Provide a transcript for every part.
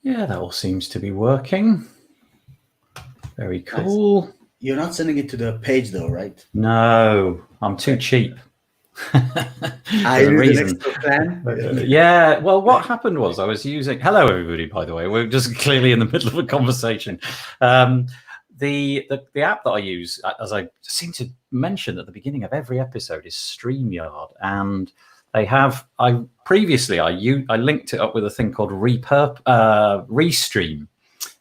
Yeah, that all seems to be working. Very cool. Nice. You're not sending it to the page though, right? No, I'm too cheap. There's a reason. Yeah, well, what happened was I was using... Hello, everybody, by the way. We're just clearly in the middle of a conversation. The app that I use, as I seem to mention at the beginning of every episode, is StreamYard. And they have... I linked it up with a thing called Restream.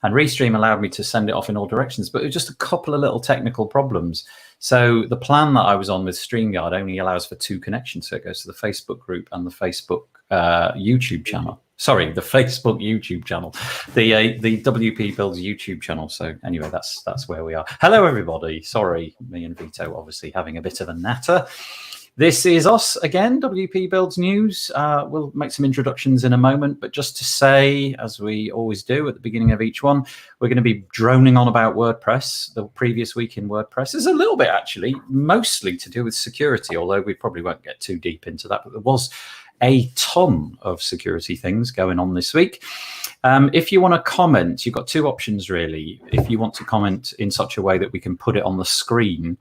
And Restream allowed me to send it off in all directions, but it was just a couple of little technical problems. So the plan that I was on with StreamYard only allows for 2 connections. So it goes to the Facebook group and the Facebook YouTube channel. Sorry, the Facebook YouTube channel, the WP Builds YouTube channel. So anyway, that's where we are. Hello, everybody. Sorry, me and Vito obviously having a bit of a natter. This is us again, WP Builds News. We'll make some introductions in a moment, but just to say, as we always do at the beginning of each one, we're going to be droning on about WordPress. The previous week in WordPress is a little bit, actually, mostly to do with security, although we probably won't get too deep into that, but there was a ton of security things going on this week. If you want to comment, you've got 2 options, really. If you want to comment in such a way that we can put it on the screen,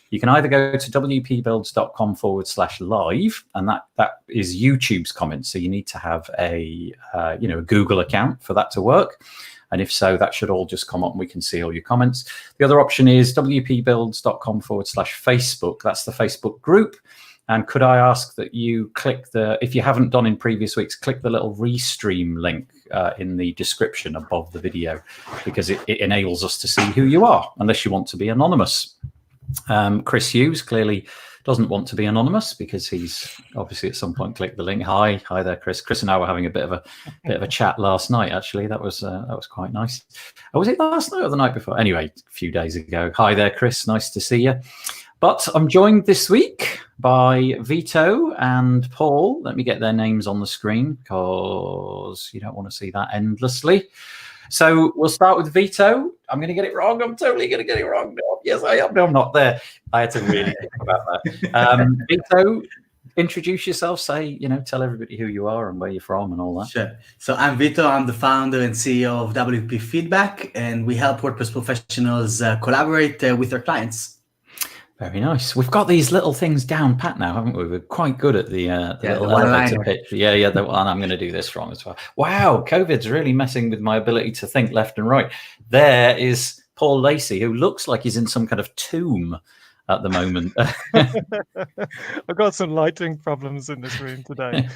you can either go to wpbuilds.com/live, and that is YouTube's comments. So you need to have a Google account for that to work. And if so, that should all just come up and we can see all your comments. The other option is wpbuilds.com/Facebook. That's the Facebook group. And could I ask that you click if you haven't done in previous weeks, click the little Restream link in the description above the video, because it enables us to see who you are, unless you want to be anonymous. Chris Hughes clearly doesn't want to be anonymous because he's obviously at some point clicked the link. Hi there, Chris. Chris and I were having a bit of a chat last night. Actually, that was quite nice. Was it last night or the night before? Anyway, a few days ago. Hi there, Chris. Nice to see you. But I'm joined this week by Vito and Paul. Let me get their names on the screen because you don't want to see that endlessly. So we'll start with Vito. I'm going to get it wrong. I'm totally going to get it wrong. No, yes, I am. No, I'm not there. I had to really think about that. Vito, introduce yourself. Tell everybody who you are and where you're from and all that. Sure. So I'm Vito. I'm the founder and CEO of WP Feedback, and we help WordPress professionals collaborate with their clients. Very nice. We've got these little things down pat now, haven't we? We're quite good at the little elevator pitch. Yeah. And I'm going to do this wrong as well. Wow, COVID's really messing with my ability to think left and right. There is Paul Lacey, who looks like he's in some kind of tomb at the moment. I've got some lighting problems in this room today.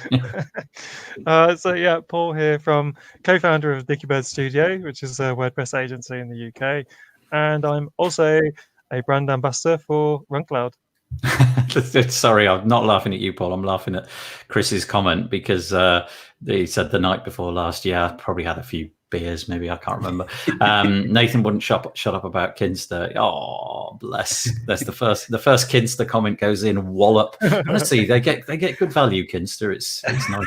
Paul here, co-founder of Dicky Bird Studio, which is a WordPress agency in the UK. And I'm also a brand ambassador for RunCloud. Sorry, I'm not laughing at you, Paul. I'm laughing at Chris's comment because he said the night before last year, I probably had a few beers, maybe, I can't remember. Nathan wouldn't shut up about Kinster. Oh, bless. That's the first Kinster comment goes in, wallop. Honestly, they get good value, Kinster. It's nice.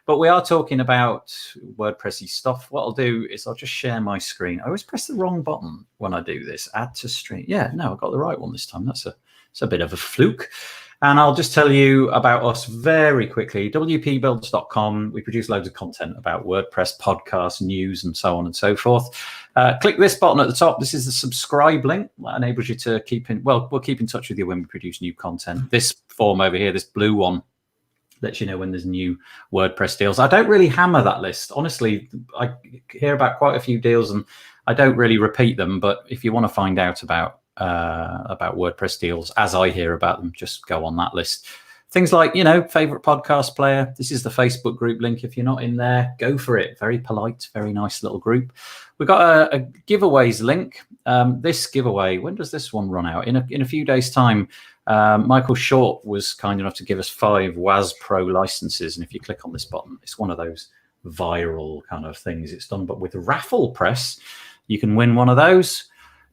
But we are talking about WordPressy stuff. What I'll do is I'll just share my screen. I always press the wrong button when I do this. Add to stream. Yeah, no, I got the right one this time. That's a bit of a fluke. And I'll just tell you about us very quickly. WPBuilds.com. We produce loads of content about WordPress, podcasts, news, and so on and so forth. Click this button at the top. This is the subscribe link. That enables you to we'll keep in touch with you when we produce new content. This form over here, this blue one, lets you know when there's new WordPress deals. I don't really hammer that list. Honestly, I hear about quite a few deals and I don't really repeat them. But if you want to find out about WordPress deals as I hear about them, just go on that list. Things like, favorite podcast player. This is the Facebook group link. If you're not in there, go for it. Very polite, very nice little group. We've got a giveaways link. This giveaway, when does this one run out? In a few days' time. Michael Short was kind enough to give us 5 WAS Pro licenses. And if you click on this button, it's one of those viral kind of things it's done. But with Raffle Press, you can win one of those.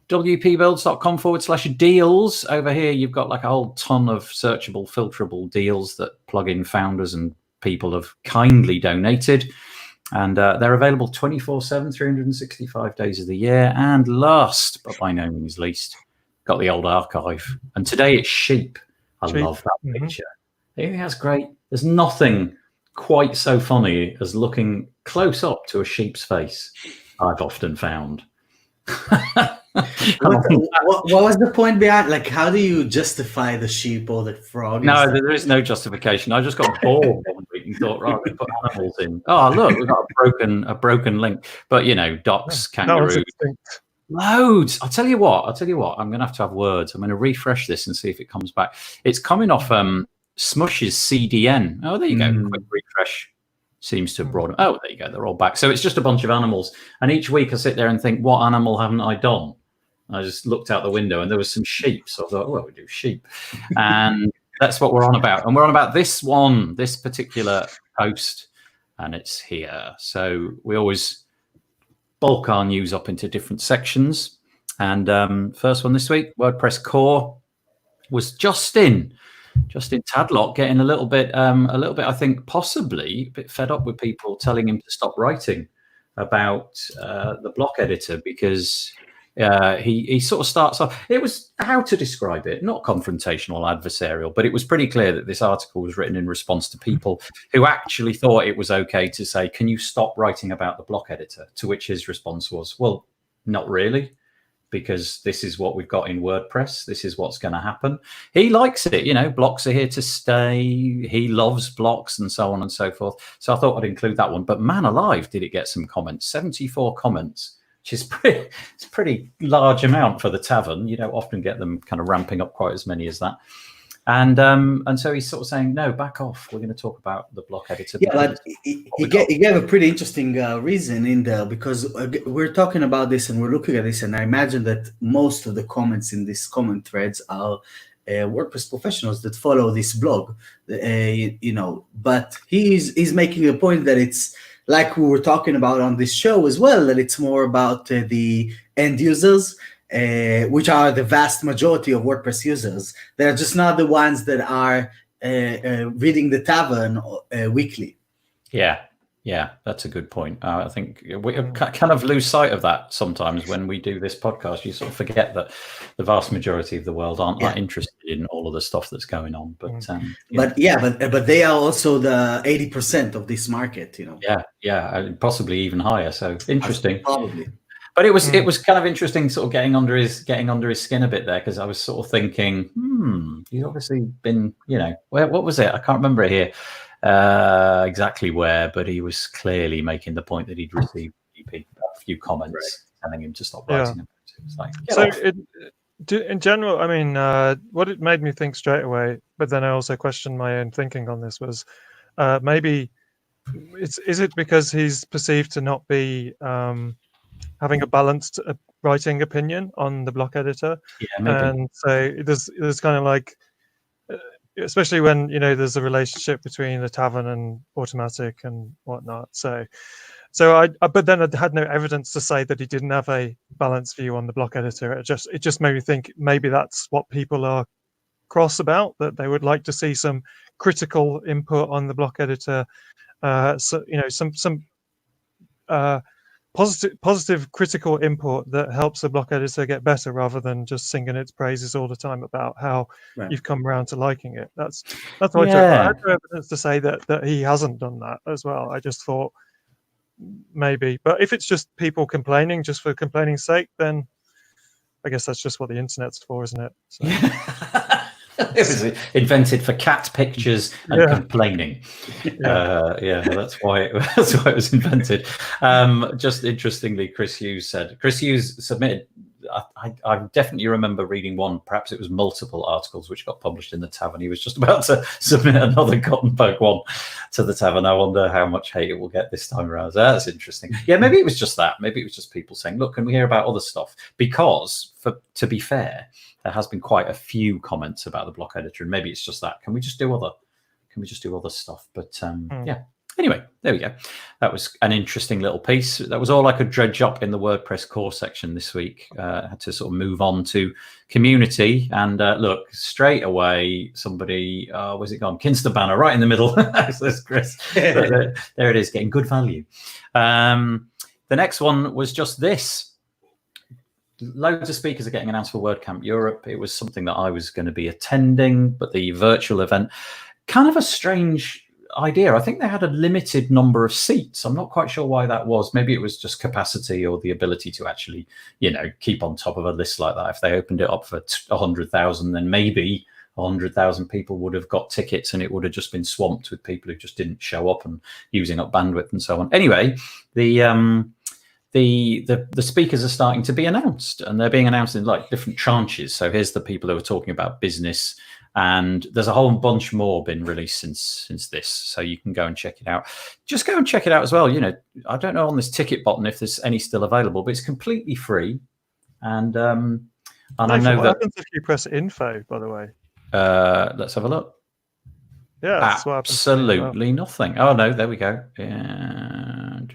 wpbuilds.com/deals. Over here, you've got like a whole ton of searchable, filterable deals that plugin founders and people have kindly donated. And they're available 24/7, 365 days of the year. And last, but by no means least, got the old archive. And today it's sheep. I love that picture. I think that's great. There's nothing quite so funny as looking close up to a sheep's face, I've often found. What was the point behind? Like, how do you justify the sheep or the frog? No, there is no justification. I just got bored one week and thought, right, we put animals in. Oh, look, we've got a broken link. But ducks, kangaroos, loads. I'll tell you what. I'm going to have words. I'm going to refresh this and see if it comes back. It's coming off Smush's CDN. Oh, there you go. Quick refresh. Seems to have brought them. Oh, there you go. They're all back. So it's just a bunch of animals. And each week I sit there and think, what animal haven't I done? And I just looked out the window and there was some sheep. So I thought, well, we do sheep. And that's what we're on about. And we're on about this one, this particular post. And it's here. So we always bulk our news up into different sections. And first one this week, WordPress core was Justin Tadlock getting a little bit, I think, possibly a bit fed up with people telling him to stop writing about the block editor because he sort of starts off. It was, how to describe it, not confrontational, adversarial, but it was pretty clear that this article was written in response to people who actually thought it was okay to say, can you stop writing about the block editor? To which his response was, well, not really, because this is what we've got in WordPress. This is what's going to happen. He likes it. Blocks are here to stay. He loves blocks and so on and so forth. So I thought I'd include that one. But man alive, did it get some comments, 74 comments, which is it's a pretty large amount for the tavern. You don't often get them kind of ramping up quite as many as that. And so he's sort of saying, no, back off. We're going to talk about the block editor. Yeah, but he gave a pretty interesting reason in there, because we're talking about this and we're looking at this, and I imagine that most of the comments in these comment threads are WordPress professionals that follow this blog, but he's making a point that it's like we were talking about on this show as well, that it's more about the end users, which are the vast majority of WordPress users. They're just not the ones that are reading the tavern weekly. Yeah, that's a good point. I think we kind of lose sight of that sometimes when we do this podcast. You sort of forget that the vast majority of the world aren't that interested in all of the stuff that's going on. But but they are also the 80% of this market. Yeah, possibly even higher. So interesting. Probably. But it was kind of interesting, sort of getting under his skin a bit there, because I was sort of thinking, he's obviously been, what was it? I can't remember it here exactly where, but he was clearly making the point that he'd received a few comments telling him to stop writing about it. It's like, in general, I mean, what it made me think straight away, but then I also questioned my own thinking on this, was maybe is it because he's perceived to not be having a balanced writing opinion on the block editor? And so there's kind of like, especially when there's a relationship between the tavern and Automatic and whatnot. So but then I had no evidence to say that he didn't have a balanced view on the block editor. It just made me think maybe that's what people are cross about, that they would like to see some critical input on the block editor. Some positive critical input that helps the block editor get better, rather than just singing its praises all the time about how you've come around to liking it. That's what I had no evidence to say that he hasn't done that as well. I just thought maybe, but if it's just people complaining just for complaining's sake, then I guess that's just what the internet's for, isn't it? So. It was invented for cat pictures and complaining. That's why it was invented. Just interestingly, Chris Hughes submitted. I definitely remember reading one. Perhaps it was multiple articles which got published in the tavern. He was just about to submit another Gutenberg one to the tavern. I wonder how much hate it will get this time around. So that's interesting. Yeah, maybe it was just that. Maybe it was just people saying, "Look, can we hear about other stuff?" Because, to be fair, there has been quite a few comments about the block editor, and maybe it's just that. Can we just do other stuff? But yeah. Anyway, there we go. That was an interesting little piece. That was all I could dredge up in the WordPress core section this week. I had to sort of move on to community, and look, straight away, somebody, where's it gone? Kinster banner right in the middle. That's Chris. There it is, getting good value. The next one was just this. Loads of speakers are getting announced for WordCamp Europe. It was something that I was going to be attending, but the virtual event, kind of a strange idea. I think they had a limited number of seats. I'm not quite sure why that was. Maybe it was just capacity or the ability to actually, keep on top of a list like that. If they opened it up for 100,000, then maybe 100,000 people would have got tickets, and it would have just been swamped with people who just didn't show up and using up bandwidth and so on. Anyway, the speakers are starting to be announced, and they're being announced in like different tranches. So here's the people who are talking about business, and there's a whole bunch more been released since this, so you can go and check it out. Just go and check it out as well. I don't know on this ticket button if there's any still available, but it's completely free. And I know what that happens if you press info, by the way. Let's have a look. Yeah, that's absolutely nothing. Oh no, there we go. It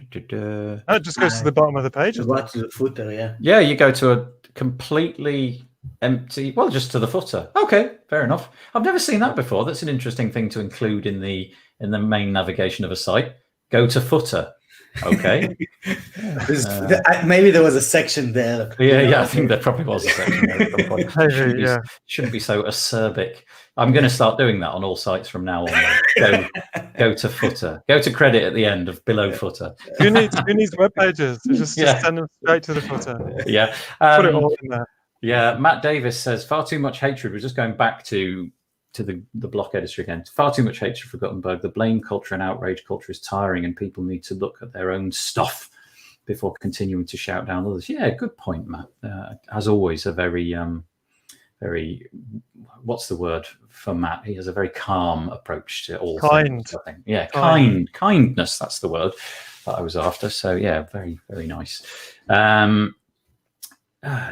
just goes to the bottom of the page. To the footer, yeah. Yeah, you go to a completely empty, well, just to the footer. Okay, fair enough. I've never seen that before. That's an interesting thing to include in the main navigation of a site. Go to footer. Okay. Maybe there was a section there. Yeah, I think there probably was a section there at some point. Shouldn't be so acerbic. I'm going to start doing that on all sites from now on. Go to footer. Go to credit at the end of below footer. Who needs web pages? Just send them straight to the footer. Yeah. Put it all in there. Yeah. Matt Davis says far too much hatred. We're just going back to the block editor again. Far too much hatred for Gutenberg. The blame culture and outrage culture is tiring, and people need to look at their own stuff before continuing to shout down others. Yeah, good point, Matt. As always, a very what's the word for Matt? He has a very calm approach to all things, I think. Yeah, kindness. That's the word that I was after. So yeah, very, very nice.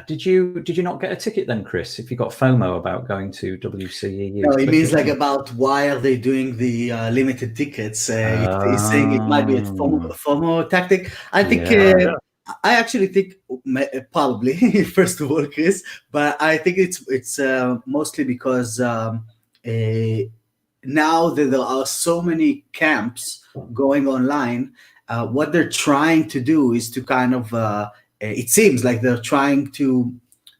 Did you not get a ticket then, Chris? If you got FOMO about going to WCEU? No, it means like about why are they doing the limited tickets? He's saying it might be a FOMO tactic. I think. I actually think probably first of all, Chris, but I think it's mostly because now that there are so many camps going online, what they're trying to do is to kind of it seems like they're trying to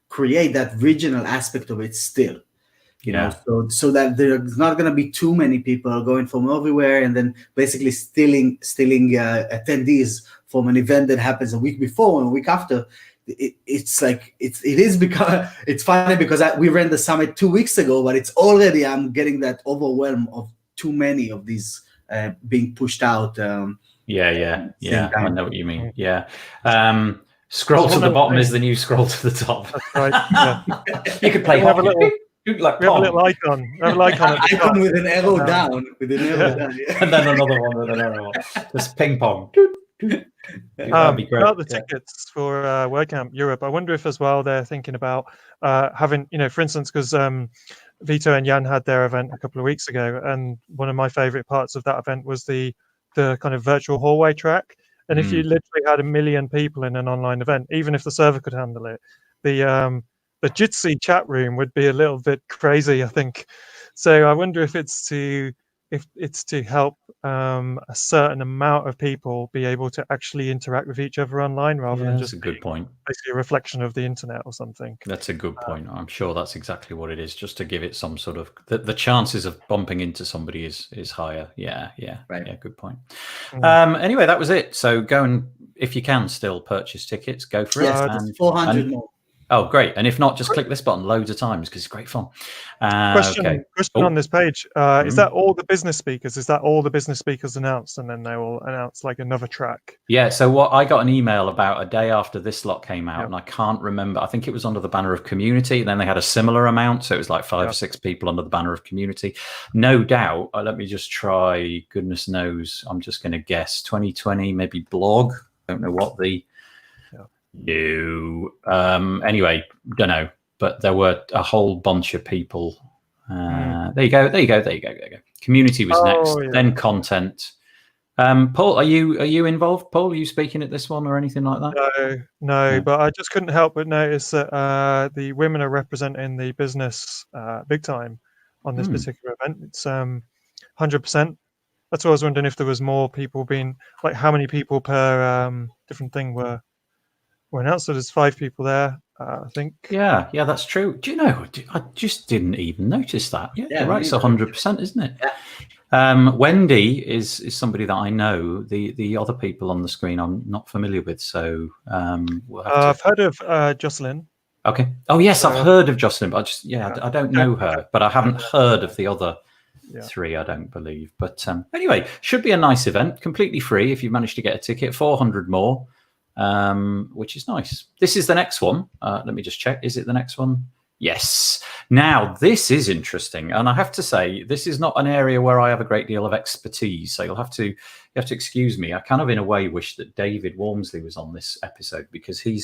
create that regional aspect of it still. So that there's not going to be too many people going from everywhere and then basically stealing attendees from an event that happens a week before and a week after. It's funny because we ran the summit 2 weeks ago, but it's already I'm getting that overwhelm of too many of these being pushed out. I know what you mean. Yeah. Scroll to the bottom is the new scroll to the top. That's right. Yeah. You could play have a little icon. Icon with an arrow down. Yeah. And then another one with an arrow. Just ping pong. That'd be great. About the tickets for WordCamp Europe, I wonder if as well they're thinking about having, for instance, because Vito and Jan had their event a couple of weeks ago, and one of my favorite parts of that event was the kind of virtual hallway track. And if you literally had 1 million people in an online event, even if the server could handle it, the Jitsi chat room would be a little bit crazy, I think. So I wonder if it's to help a certain amount of people be able to actually interact with each other online rather than just a good point. Basically a reflection of the internet or something. That's a good point. I'm sure that's exactly what it is, just to give it some sort of the chances of bumping into somebody is higher. Yeah. Right. Yeah, good point. Anyway, that was it. So go and, if you can still purchase tickets, go for it. Yes, 400 more. Oh, great. And if not, just click this button loads of times because it's great fun. Question on this page. Is that all the business speakers? Is that all the business speakers announced? And then they will announce like another track? Yeah. So what I got an email about a day after this lot came out, and I can't remember. I think it was under the banner of community. Then they had a similar amount. So it was like 5 or 6 people under the banner of community. No doubt. Let me just try. Goodness knows. I'm just going to guess 2020, maybe blog. Don't know what the... Anyway, don't know, but there were a whole bunch of people. There you go. Community was next, then content. Paul, are you involved? Paul, are you speaking at this one or anything like that? No, but I just couldn't help but notice that the women are representing the business big time on this particular event. It's 100%. That's why I was wondering if there was more people being, like, how many people per different thing were announced. So there's 5 people there, I think. Yeah, that's true. Do you know, I just didn't even notice that. Yeah, you're right. It's 100%, isn't it? Wendy is somebody that I know. The other people on the screen I'm not familiar with, so we'll have to... I've heard of Jocelyn. Okay. Oh yes, I've heard of Jocelyn, but I don't know her, but I haven't heard of the other three, I don't believe. But anyway, should be a nice event, completely free if you manage to get a ticket. 400 more, which is nice. This is the next one. Let me just check. Is it the next one? Yes. Now, this is interesting, and I have to say, this is not an area where I have a great deal of expertise, so you have to excuse me. I kind of, in a way, wish that David Walmsley was on this episode, because he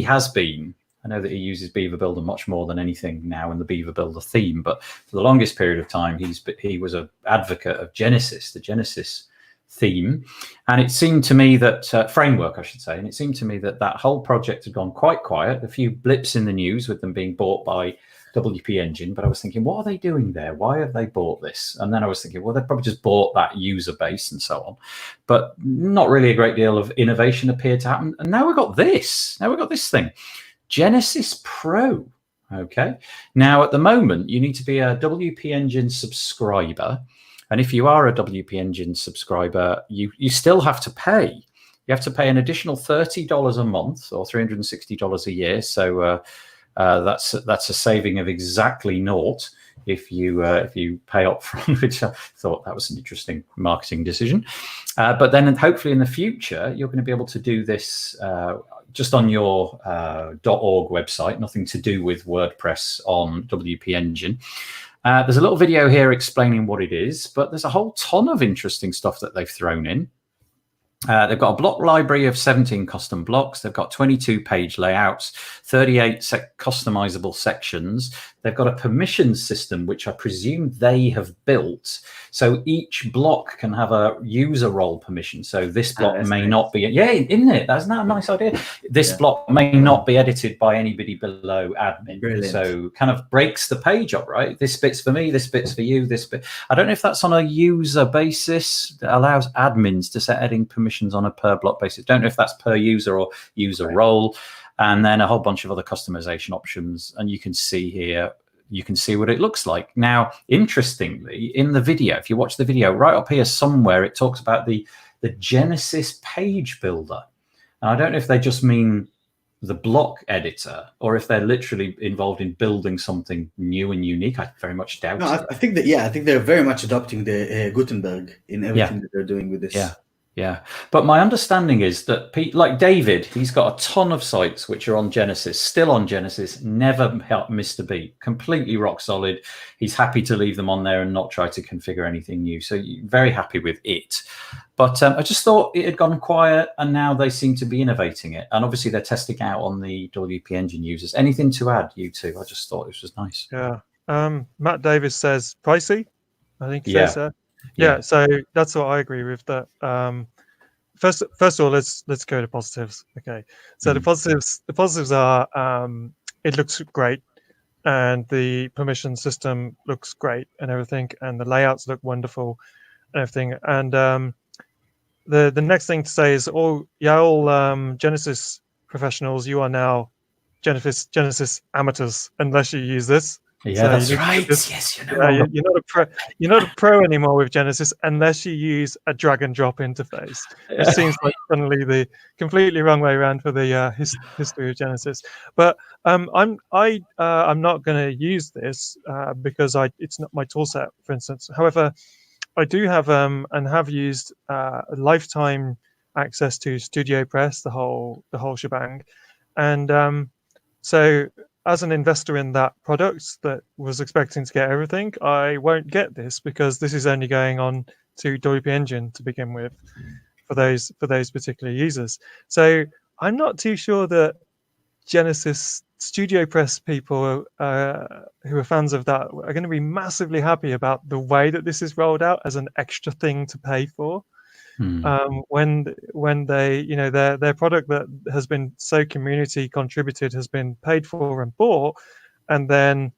has been. I know that he uses Beaver Builder much more than anything now in the Beaver Builder theme, but for the longest period of time, he was an advocate of Genesis, the Genesis theme, and it seemed to me that framework, I should say, and it seemed to me that that whole project had gone quite quiet. A few blips in the news with them being bought by WP Engine, but I was thinking, what are they doing there? Why have they bought this? And then I was thinking, well, they probably just bought that user base and so on, but not really a great deal of innovation appeared to happen. And now we've got this. Now we've got this thing. Genesis Pro. Okay. Now, at the moment, you need to be a WP Engine subscriber. And if you are a WP Engine subscriber, you still have to pay. You have to pay an additional $30 a month or $360 a year. So that's a saving of exactly naught if you pay up front, which I thought that was an interesting marketing decision. But then hopefully in the future, you're going to be able to do this just on your .org website, nothing to do with WordPress on WP Engine. There's a little video here explaining what it is, but there's a whole ton of interesting stuff that they've thrown in. They've got a block library of 17 custom blocks. They've got 22 page layouts, 38 customizable sections. They've got a permission system, which I presume they have built. So each block can have a user role permission. So this block may not be, isn't it? That's not a nice idea. This block may not be edited by anybody below admin. Brilliant. So kind of breaks the page up, right? This bit's for me, this bit's for you, this bit. I don't know if that's on a user basis that allows admins to set editing permissions on a per block basis. Don't know if that's per user or user role. And then a whole bunch of other customization options. And you can see here, you can see what it looks like. Now, interestingly, in the video, if you watch the video, right up here somewhere, it talks about the Genesis page builder. And I don't know if they just mean the block editor or if they're literally involved in building something new and unique. I very much doubt it. I think that, I think they're very much adopting the Gutenberg in everything that they're doing with this. Yeah, but my understanding is that like David, he's got a ton of sites which are on Genesis, still on Genesis, never missed a beat, completely rock solid. He's happy to leave them on there and not try to configure anything new. So very happy with it. But I just thought it had gone quiet, and now they seem to be innovating it. And obviously they're testing out on the WP Engine users. Anything to add, you two? I just thought this was nice. Yeah. Matt Davis says pricey. I think he says so. Yeah, so that's what I agree with. That first of all, let's go to positives. Okay, so the positives are it looks great, and the permission system looks great, and everything, and the layouts look wonderful, and everything. And the next thing to say is all Genesis professionals, you are now Genesis amateurs unless you use this. Yeah, so that's right. Yes, you're not a pro anymore with Genesis unless you use a drag and drop interface. It seems like suddenly the completely wrong way around for the history of Genesis. But I'm not going to use this because it's not my tool set, for instance. However, I do have and have used lifetime access to Studio Press, the whole shebang, and so. As an investor in that product that was expecting to get everything, I won't get this because this is only going on to WP Engine to begin with for those particular users. So I'm not too sure that Genesis Studio Press people who are fans of that are going to be massively happy about the way that this is rolled out as an extra thing to pay for. When they, their product that has been so community contributed has been paid for and bought, and then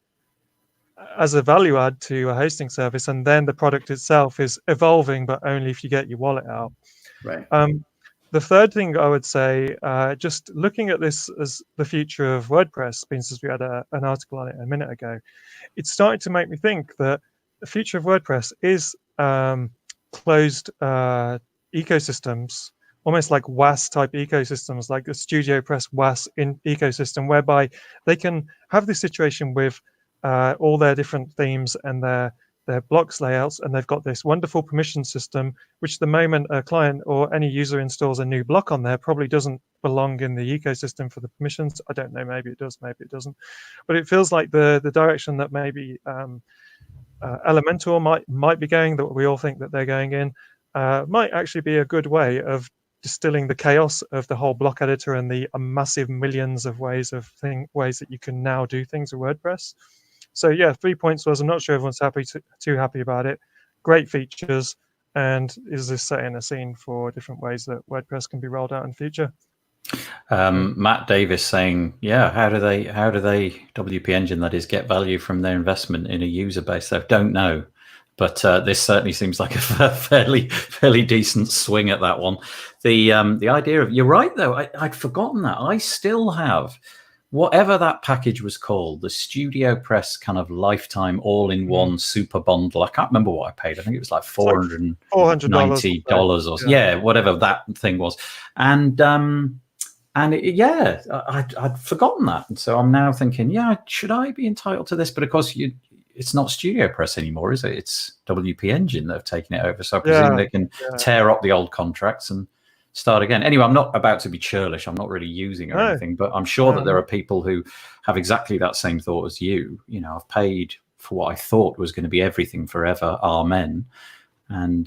as a value add to a hosting service, and then the product itself is evolving, but only if you get your wallet out. Right. The third thing I would say, just looking at this as the future of WordPress, since we had an article on it a minute ago, it's starting to make me think that the future of WordPress is closed ecosystems, almost like WAS type ecosystems, like the StudioPress WAS ecosystem, whereby they can have this situation with all their different themes and their blocks layouts, and they've got this wonderful permission system, which the moment a client or any user installs a new block on there probably doesn't belong in the ecosystem for the permissions. I don't know, maybe it does, maybe it doesn't. But it feels like the direction that maybe Elementor might be going, that we all think that they're going in, might actually be a good way of distilling the chaos of the whole block editor and the massive millions of ways that you can now do things with WordPress. So yeah, 3 points was, I'm not sure everyone's too happy about it. Great features, and is this setting a scene for different ways that WordPress can be rolled out in the future? Matt Davis saying, yeah, how do they WP Engine, that is, get value from their investment in a user base? I don't know, but this certainly seems like a fairly decent swing at that one. The idea of, you're right though, I'd forgotten that. I still have whatever that package was called, the StudioPress kind of lifetime all-in-one super bundle. I can't remember what I paid. I think it was like $490 or yeah, whatever that thing was. And I'd forgotten that. And so I'm now thinking, yeah, should I be entitled to this? But of course, it's not StudioPress anymore, is it? It's WP Engine that have taken it over. So I presume they can tear up the old contracts and start again. Anyway, I'm not about to be churlish. I'm not really using or anything, but I'm sure that there are people who have exactly that same thought as you. You know, I've paid for what I thought was going to be everything forever. Amen. And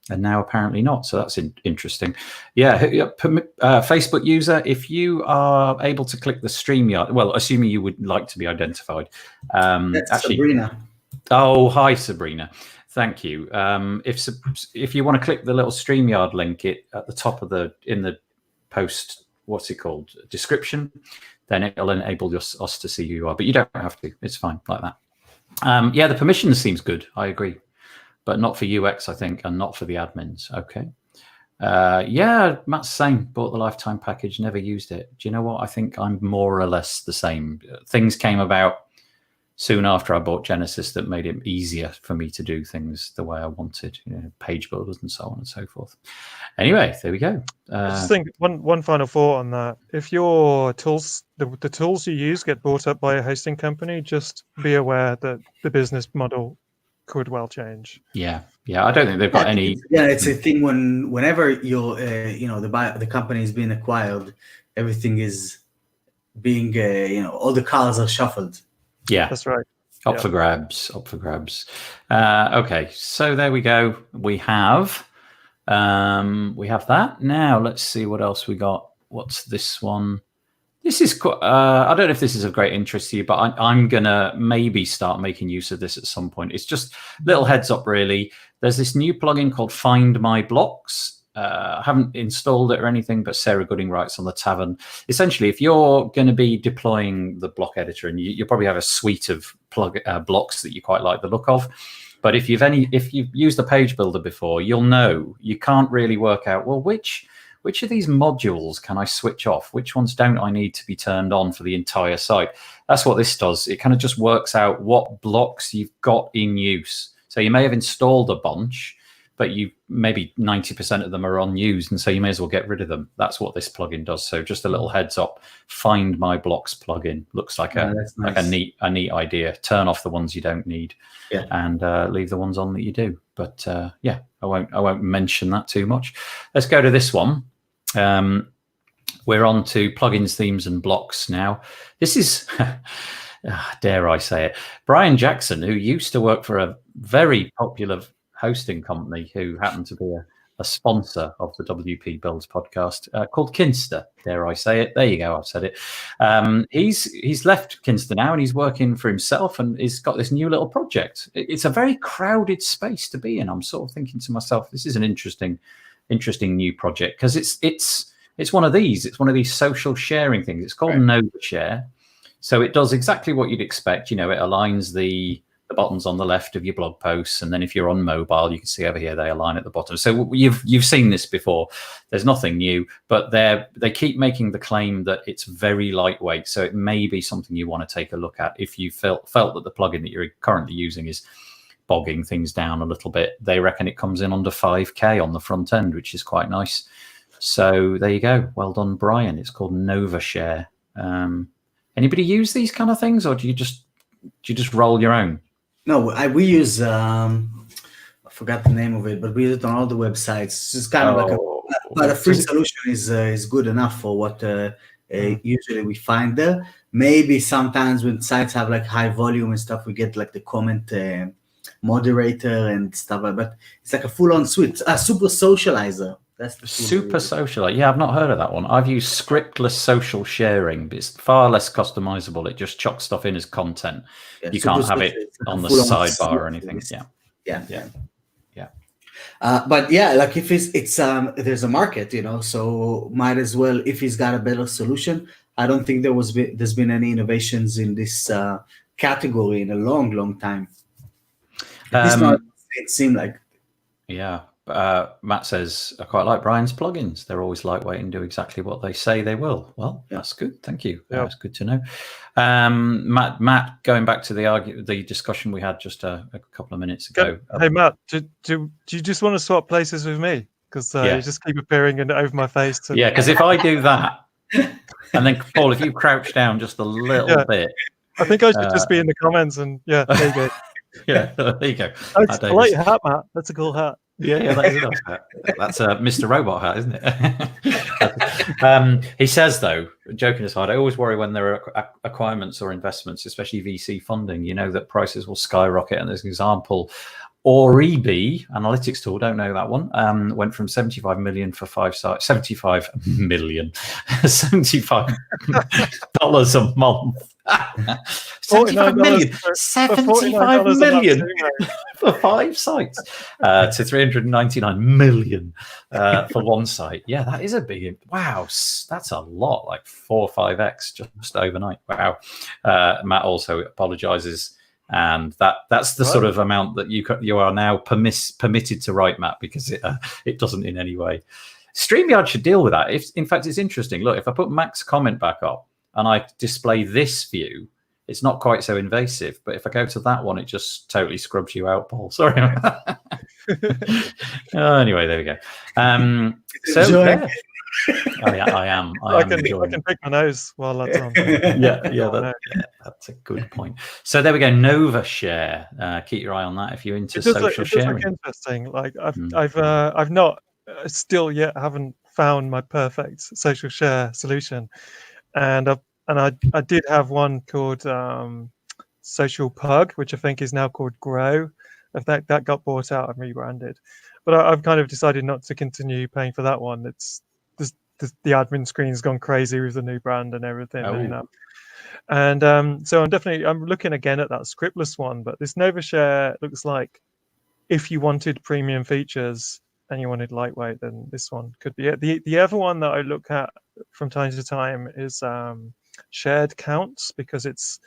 now apparently not. So that's interesting. Yeah. Facebook user, if you are able to click the StreamYard, well, assuming you would like to be identified. That's actually Sabrina. Oh, hi, Sabrina. Thank you. If you want to click the little StreamYard link at the top of in the post, what's it called, description, then it'll enable us to see who you are. But you don't have to. It's fine like that. Yeah, the permissions seems good. I agree, but not for UX, I think, and not for the admins. Okay. Yeah, Matt's same. Bought the lifetime package, never used it. Do you know what? I think I'm more or less the same. Things came about soon after I bought Genesis that made it easier for me to do things the way I wanted, page builders and so on and so forth. Anyway, there we go. I just think one final thought on that. If your tools, the tools you use get bought up by a hosting company, just be aware that the business model could well change. Yeah. I don't think they've got any. Yeah, it's a thing whenever you're, the company is being acquired, everything is being, all the cards are shuffled. Yeah, that's right. Up for grabs. Okay, so there we go. We have that. Now let's see what else we got. What's this one? This is quite, I don't know if this is of great interest to you, but I'm gonna maybe start making use of this at some point. It's just little heads up, really. There's this new plugin called Find My Blocks. I haven't installed it or anything, but Sarah Gooding writes on the Tavern. Essentially, if you're going to be deploying the block editor, and you probably have a suite of blocks that you quite like the look of, but if you've used the page builder before, you'll know you can't really work out, well, which of these modules can I switch off? Which ones don't I need to be turned on for the entire site? That's what this does. It kind of just works out what blocks you've got in use. So you may have installed a bunch, but maybe 90% of them are unused, and so you may as well get rid of them. That's what this plugin does. So just a little heads up: Find My Blocks plugin looks like like a neat idea. Turn off the ones you don't need, and leave the ones on that you do. But yeah, I won't mention that too much. Let's go to this one. We're on to plugins, themes, and blocks now. This is, dare I say it, Brian Jackson, who used to work for a very popular hosting company who happened to be a sponsor of the WP Builds podcast, called Kinster. Dare I say it? There you go. I've said it. He's left Kinster now, and he's working for himself, and he's got this new little project. It's a very crowded space to be in. I'm sort of thinking to myself, this is an interesting new project, because it's one of these. It's one of these social sharing things. It's called NovaShare. So it does exactly what you'd expect. It aligns the buttons on the left of your blog posts, and then if you're on mobile, you can see over here they align at the bottom. So you've seen this before. There's nothing new, but they keep making the claim that it's very lightweight. So it may be something you want to take a look at if you felt that the plugin that you're currently using is bogging things down a little bit. They reckon it comes in under 5K on the front end, which is quite nice. So there you go. Well done, Brian. It's called NovaShare. Anybody use these kind of things, or do you just roll your own? No, we use I forgot the name of it, but we use it on all the websites. It's just kind of like but a free solution is good enough for what usually we find there. Maybe sometimes when sites have like high volume and stuff, we get like the comment moderator and stuff like that. But it's like a full-on suite. Super Socializer. That's the Super Socializer. Yeah, I've not heard of that one. I've used scriptless social sharing, but it's far less customizable. It just chucks stuff in as content. Yeah, you can't have it on the sidebar or anything. Yeah. But yeah, like if it's there's a market, so might as well, if he's got a better solution. I don't think there's been any innovations in this category in a long time. It seemed like. Yeah. Matt says, I quite like Brian's plugins. They're always lightweight and do exactly what they say they will. Well, that's good. Thank you. That's good to know. Matt, going back to the discussion we had just a couple of minutes ago. Hey, Matt, do you just want to swap places with me? Because you just keep appearing over my face. Yeah, because if I do that, and then, Paul, if you crouch down just a little bit. I think I should just be in the comments and there you go. Yeah, there you go. That's a great hat, Matt. That's a cool hat. Yeah, that is a nice hat. That's a Mr. Robot hat, isn't it? He says, though, joking aside, I always worry when there are acquirements or investments, especially VC funding, that prices will skyrocket. And there's an example, Oribi analytics tool, don't know that one, went from 75 million for 5 sites, 75 million, $75 a month. 75 million, 75 million for 5 sites to 399 million for one site. Yeah, that is a big, wow, that's a lot, like 4 or 5x just overnight. Wow. Matt also apologizes, and that's the sort of amount that you are now permitted to write, Matt, because it doesn't in any way. StreamYard should deal with that. In fact, it's interesting. Look, if I put Mac's comment back up and I display this view, it's not quite so invasive. But if I go to that one, it just totally scrubs you out, Paul. Sorry. Anyway, there we go. I am enjoying. I can pick my nose while that's on. That's a good point. So there we go. NovaShare. Keep your eye on that if you're into social sharing. Look interesting. Like I've not still yet haven't found my perfect social share solution, and I did have one called Social Pug, which I think is now called Grow. If that got bought out and rebranded, but I've kind of decided not to continue paying for that one. It's the admin screen's gone crazy with the new brand and everything. And so I'm looking again at that scriptless one, but this NovaShare looks like if you wanted premium features and you wanted lightweight, then this one could be it. The other one that I look at from time to time is shared counts, because it's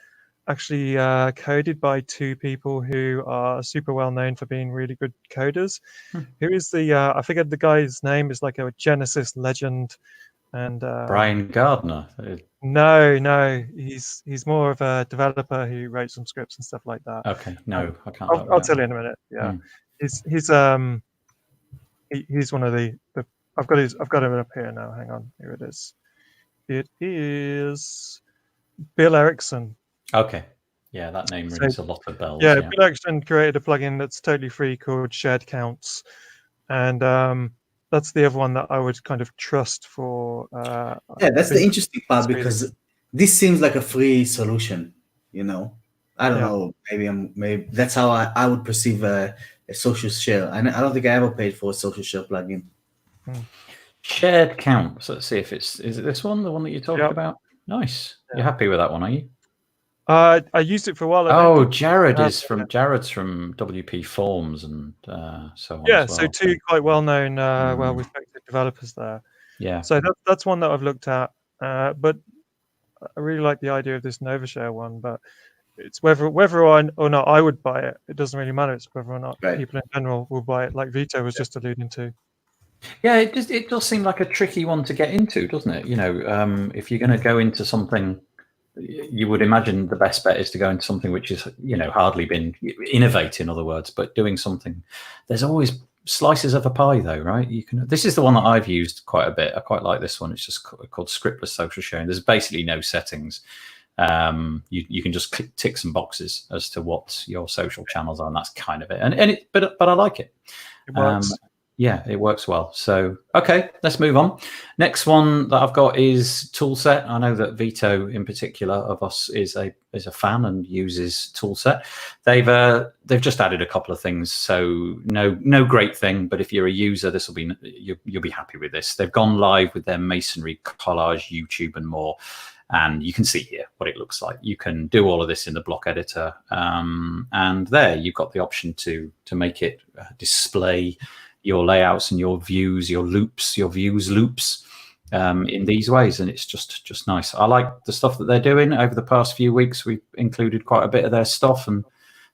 actually coded by 2 people who are super well known for being really good coders. Who is I figured the guy's name is like a Genesis legend, and Brian Gardner. No, he's more of a developer who wrote some scripts and stuff like that. Okay, no, I can't. I'll tell you in a minute. Yeah, he's one of the I've got him up here now. Hang on, here it is. It is Bill Erickson. Okay. Yeah, that name rings a lot of bells. Yeah, Bill Erickson created a plugin that's totally free called Shared Counts. And that's the other one that I would kind of trust for. That's the interesting part, because this seems like a free solution, I don't know. Maybe that's how I would perceive a social share. I don't think I ever paid for a social share plugin. Shared Counts. Let's see if is it this one, the one that you're talking about? Nice. You're happy with that one, are you? I used it for a while. Jared's from WP Forms and so on. Yeah, as well. so 2 quite well-known, well-respected developers there. Yeah. So that's one that I've looked at, but I really like the idea of this NovaShare one. But it's whether or not I would buy it. It doesn't really matter. It's whether or not people in general will buy it, like Vito was just alluding to. Yeah, it does seem like a tricky one to get into, doesn't it? If you're going to go into something you would imagine the best bet is to go into something which is, hardly been innovate, in other words, but doing something. There's always slices of a pie, though, right? This is the one that I've used quite a bit. I quite like this one. It's just called scriptless social sharing. There's basically no settings. You can just tick some boxes as to what your social channels are, and that's kind of it. But I like it. It works. Yeah, it works well. So, okay, let's move on. Next one that I've got is Toolset. I know that Vito, in particular, of us is a fan and uses Toolset. They've just added a couple of things, so no great thing. But if you're a user, this will be you'll be happy with this. They've gone live with their masonry, collage, YouTube, and more. And you can see here what it looks like. You can do all of this in the block editor, and there you've got the option to make it display your layouts and your views, your views loops in these ways, and it's just nice. I like the stuff that they're doing. Over the past few weeks, we've included quite a bit of their stuff, and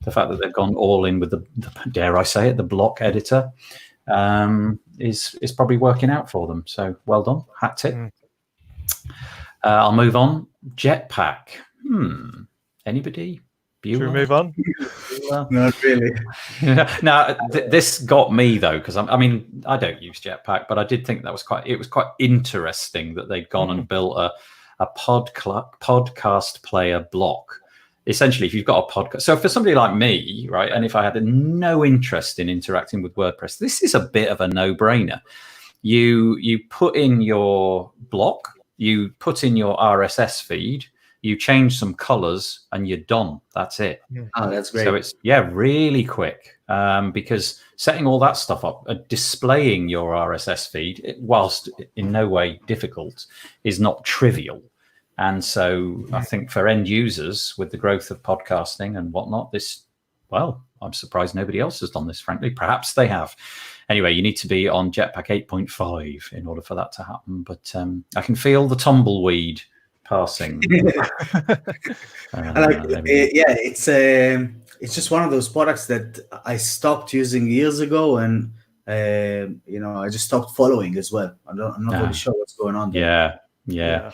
the fact that they've gone all in with the dare I say it, the block editor is probably working out for them. So well done, hat tip. I'll move on. Jetpack. Anybody? Should we move on? Not really. Now, this got me though, because I don't use Jetpack, but I did think it was quite interesting that they'd gone and built a podcast player block. Essentially, if you've got a podcast, so for somebody like me, right, and if I had no interest in interacting with WordPress, this is a bit of a no-brainer. You put in your block, you put in your RSS feed, you change some colors, and you're done. That's it. Oh, that's great. So it's really quick, because setting all that stuff up, displaying your RSS feed, whilst in no way difficult, is not trivial. And so I think for end users, with the growth of podcasting and whatnot, I'm surprised nobody else has done this, frankly. Perhaps they have. Anyway, you need to be on Jetpack 8.5 in order for that to happen. But I can feel the tumbleweed passing. It's just one of those products that I stopped using years ago, and I just stopped following as well. I'm not really sure what's going on there. Yeah.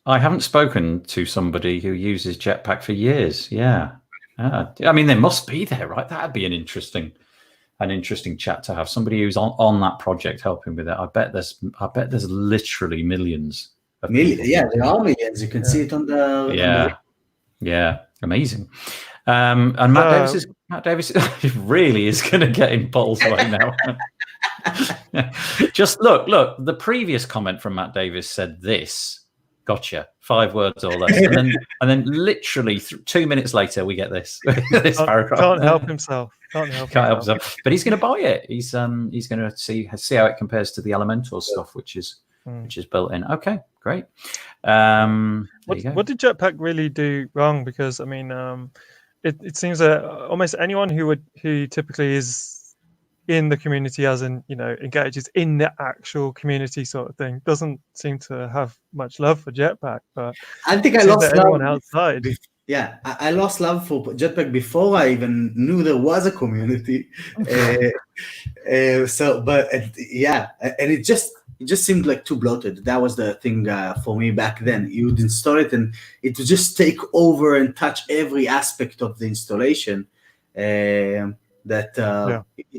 I haven't spoken to somebody who uses Jetpack for years. Yeah. They must be there, right? That'd be an interesting chat to have. Somebody who's on that project helping with it. I bet there's literally millions. Yeah, there are millions. You can see it on the. Yeah, amazing. And Matt Davis really is going to get in Paul's way now. Just look. The previous comment from Matt Davis said this. Gotcha. 5 words or less, and then literally 2 minutes later we get this paragraph. Can't help himself. Can't help himself. But he's going to buy it. He's going to see how it compares to the Elementor stuff, which is built in. Okay, great. What did Jetpack really do wrong? Because it seems that almost anyone who typically is in the community, as in engages in the actual community sort of thing, doesn't seem to have much love for Jetpack. But I think I lost love outside. Yeah, I lost love for Jetpack before I even knew there was a community. And it just seemed like too bloated. That was the thing for me back then. You would install it, and it would just take over and touch every aspect of the installation. It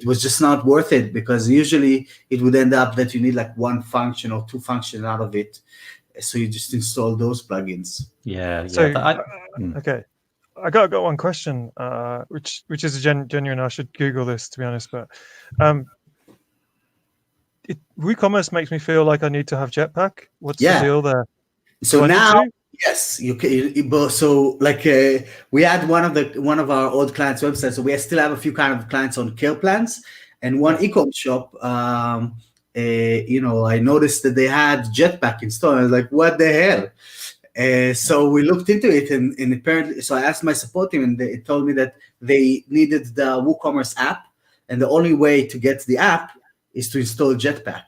was just not worth it, because usually it would end up that you need like one function or 2 functions out of it. So you just install those plugins. Yeah. Okay. I got one question, which is a genuine. I should Google this, to be honest, but WooCommerce makes me feel like I need to have Jetpack. What's the deal there? So now, yes, you can. So we had one of our old clients' websites. So we still have a few kind of clients on care plans, and one e-com shop. I noticed that they had Jetpack installed. I was like, what the hell? So we looked into it, and apparently, so I asked my support team, and they told me that they needed the WooCommerce app, and the only way to get the app is to install Jetpack,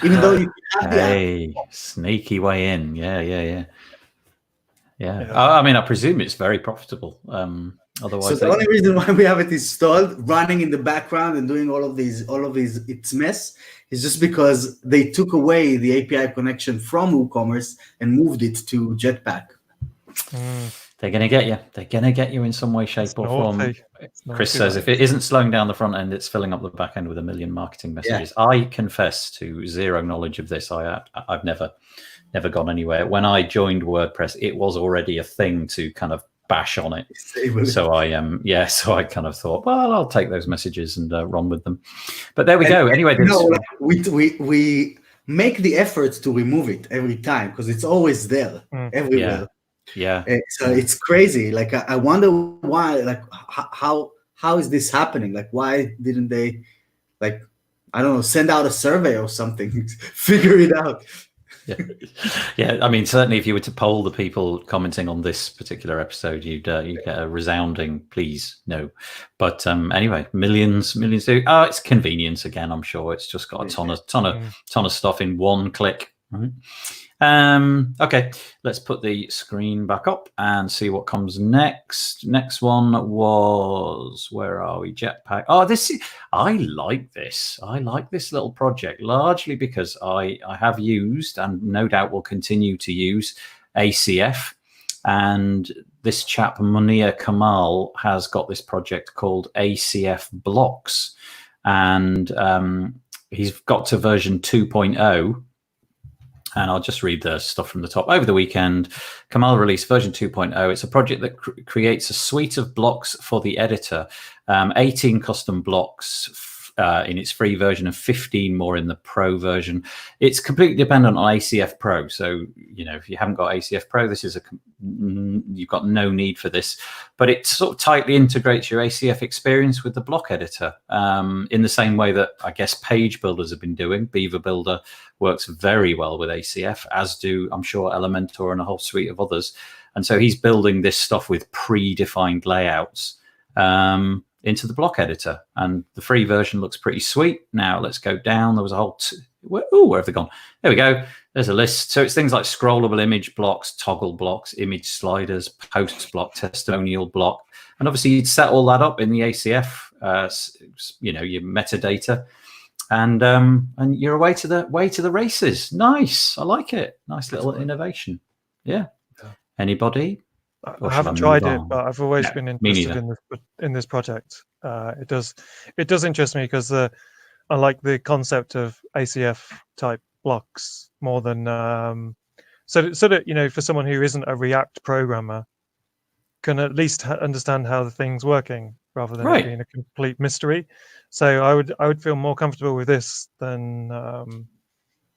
even though you have the app. Sneaky way in. Yeah. I presume it's very profitable. Otherwise, so the only reason why we have it installed, running in the background and doing all of these, it's mess, is just because they took away the API connection from WooCommerce and moved it to Jetpack. They're going to get you. They're going to get you in some way, shape, or form. Chris says if it isn't slowing down the front end, it's filling up the back end with a million marketing messages. Yeah. I confess to zero knowledge of this. I've never gone anywhere. When I joined WordPress, it was already a thing to kind of bash on it. So I kind of thought, well, I'll take those messages and run with them. But there we go. Anyway, we make the effort to remove it every time because it's always there everywhere. Yeah. So it's crazy. Like I wonder why. Like how is this happening? Like why didn't they, like, I don't know, send out a survey or something, figure it out. Yeah. I mean, certainly if you were to poll the people commenting on this particular episode, you'd get a resounding please no. But anyway, millions do. Oh, it's convenience again. I'm sure it's just got a ton of stuff in one click. Right. Okay, let's put the screen back up and see what comes next. Next one was, where are we? Jetpack. Oh, I like this. I like this little project largely because I have used and no doubt will continue to use ACF. And this chap, Munir Kamal, has got this project called ACF Blocks. And he's got to version 2.0. And I'll just read the stuff from the top. Over the weekend, Kamal released version 2.0. It's a project that creates a suite of blocks for the editor, 18 custom blocks in its free version and 15 more in the pro version. It's completely dependent on ACF Pro. So, if you haven't got ACF Pro, you've got no need for this. But it sort of tightly integrates your ACF experience with the block editor in the same way that I guess page builders have been doing. Beaver Builder works very well with ACF, as do, I'm sure, Elementor and a whole suite of others. And so he's building this stuff with predefined layouts into the block editor. And the free version looks pretty sweet. Now let's go down. There was a whole... where have they gone? There we go. There's a list. So it's things like scrollable image blocks, toggle blocks, image sliders, post block, testimonial block. And obviously you'd set all that up in the ACF, your metadata. And you're away to the races. Nice. I like it. Nice little innovation. Yeah. Anybody? I haven't tried it, but I've always been interested in this project. It does interest me because I like the concept of ACF type blocks more than so that for someone who isn't a React programmer can at least understand how the thing's working rather than it being a complete mystery. So I would feel more comfortable with this than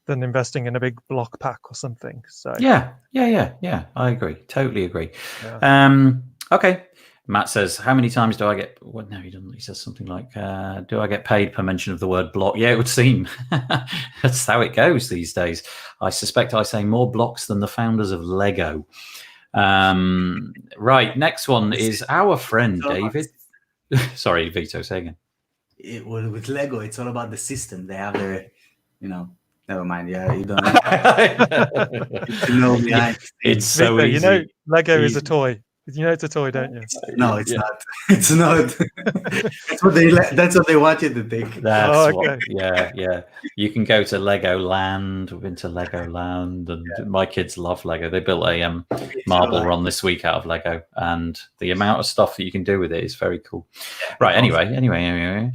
investing in a big block pack or something. So yeah. I agree. Totally agree. Yeah. Okay. Matt says, how many times do I get... Well, no, he doesn't. He says something like, do I get paid per mention of the word block? Yeah, it would seem. That's how it goes these days. I suspect I say more blocks than the founders of Lego. Right, next one is our friend David. Sorry, Vito, say again. With Lego, it's all about the system. They have their, never mind. Yeah, you don't know. It's so Vito, easy. Lego is a toy. You know it's a toy, don't you? No, it's not. It's not. That's what they want you to think. That's what. Yeah. You can go to Legoland. We've been to Legoland, and my kids love Lego. They built a marble run this week out of Lego, and the amount of stuff that you can do with it is very cool. Right. Anyway.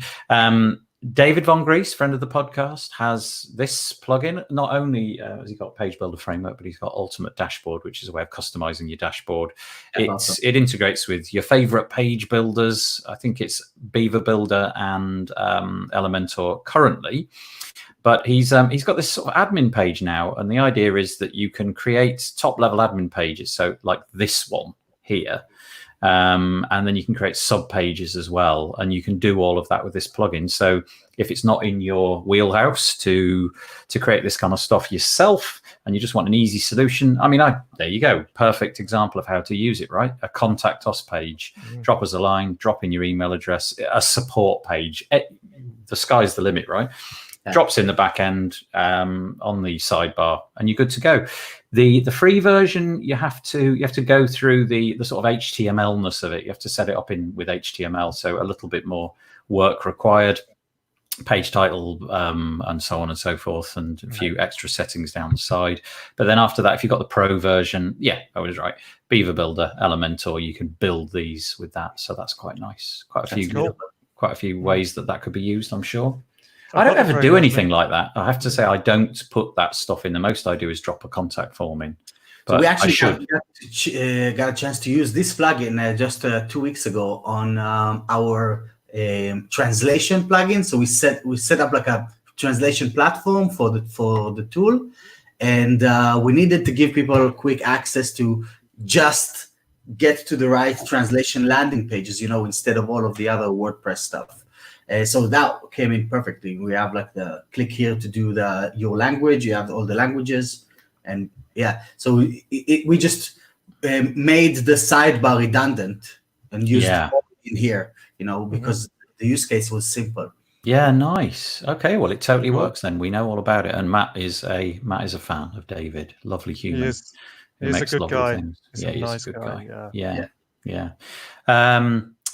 David Von Gries, friend of the podcast, has this plugin. Not only has he got Page Builder Framework, but he's got Ultimate Dashboard, which is a way of customizing your dashboard. It integrates with your favorite page builders. I think it's Beaver Builder and Elementor currently. But he's got this sort of admin page now. And the idea is that you can create top-level admin pages. So like this one here. And then you can create sub pages as well, and you can do all of that with this plugin. So if it's not in your wheelhouse to create this kind of stuff yourself, and you just want an easy solution, I mean, there you go, perfect example of how to use it, right? A contact us page, drop us a line, drop in your email address, a support page. The sky's the limit, right? Drops in the back end on the sidebar, and you're good to go. The free version, you have to go through the sort of HTML-ness of it. You have to set it up with HTML, so a little bit more work required. page title, and so on and so forth, and a few extra settings down the side. But then after that, if you've got the Pro version, yeah, I was right. Beaver Builder, Elementor, you can build these with that. So that's quite nice. Quite a few ways that could be used, I'm sure. I don't ever do anything like that. I have to say, I don't put that stuff in. The most I do is drop a contact form in. But so we actually got a chance to use this plugin just 2 weeks ago on our translation plugin. So we set up like a translation platform for the tool, and we needed to give people quick access to just get to the right translation landing pages, instead of all of the other WordPress stuff. So that came in perfectly. We have like the click here to do your language. You have all the languages, and yeah. So we just made the sidebar redundant and used it in here, because the use case was simple. Yeah, nice. Okay, well, it totally works then. We know all about it. And Matt is a fan of David. Lovely human. He's a good guy. He's a nice guy. Yeah.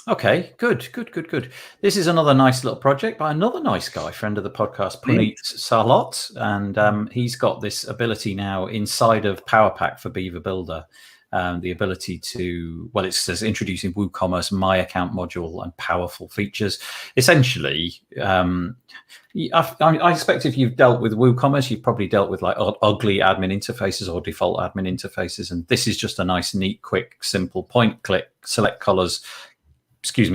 Okay, good. This is another nice little project by another nice guy, friend of the podcast, Puneet Sarlot, and he's got this ability now inside of PowerPack for Beaver Builder, the ability to, well, it says introducing WooCommerce My Account module and powerful features. Essentially, I expect if you've dealt with WooCommerce, you've probably dealt with like ugly admin interfaces or default admin interfaces, and this is just a nice, neat, quick, simple point click, select colors,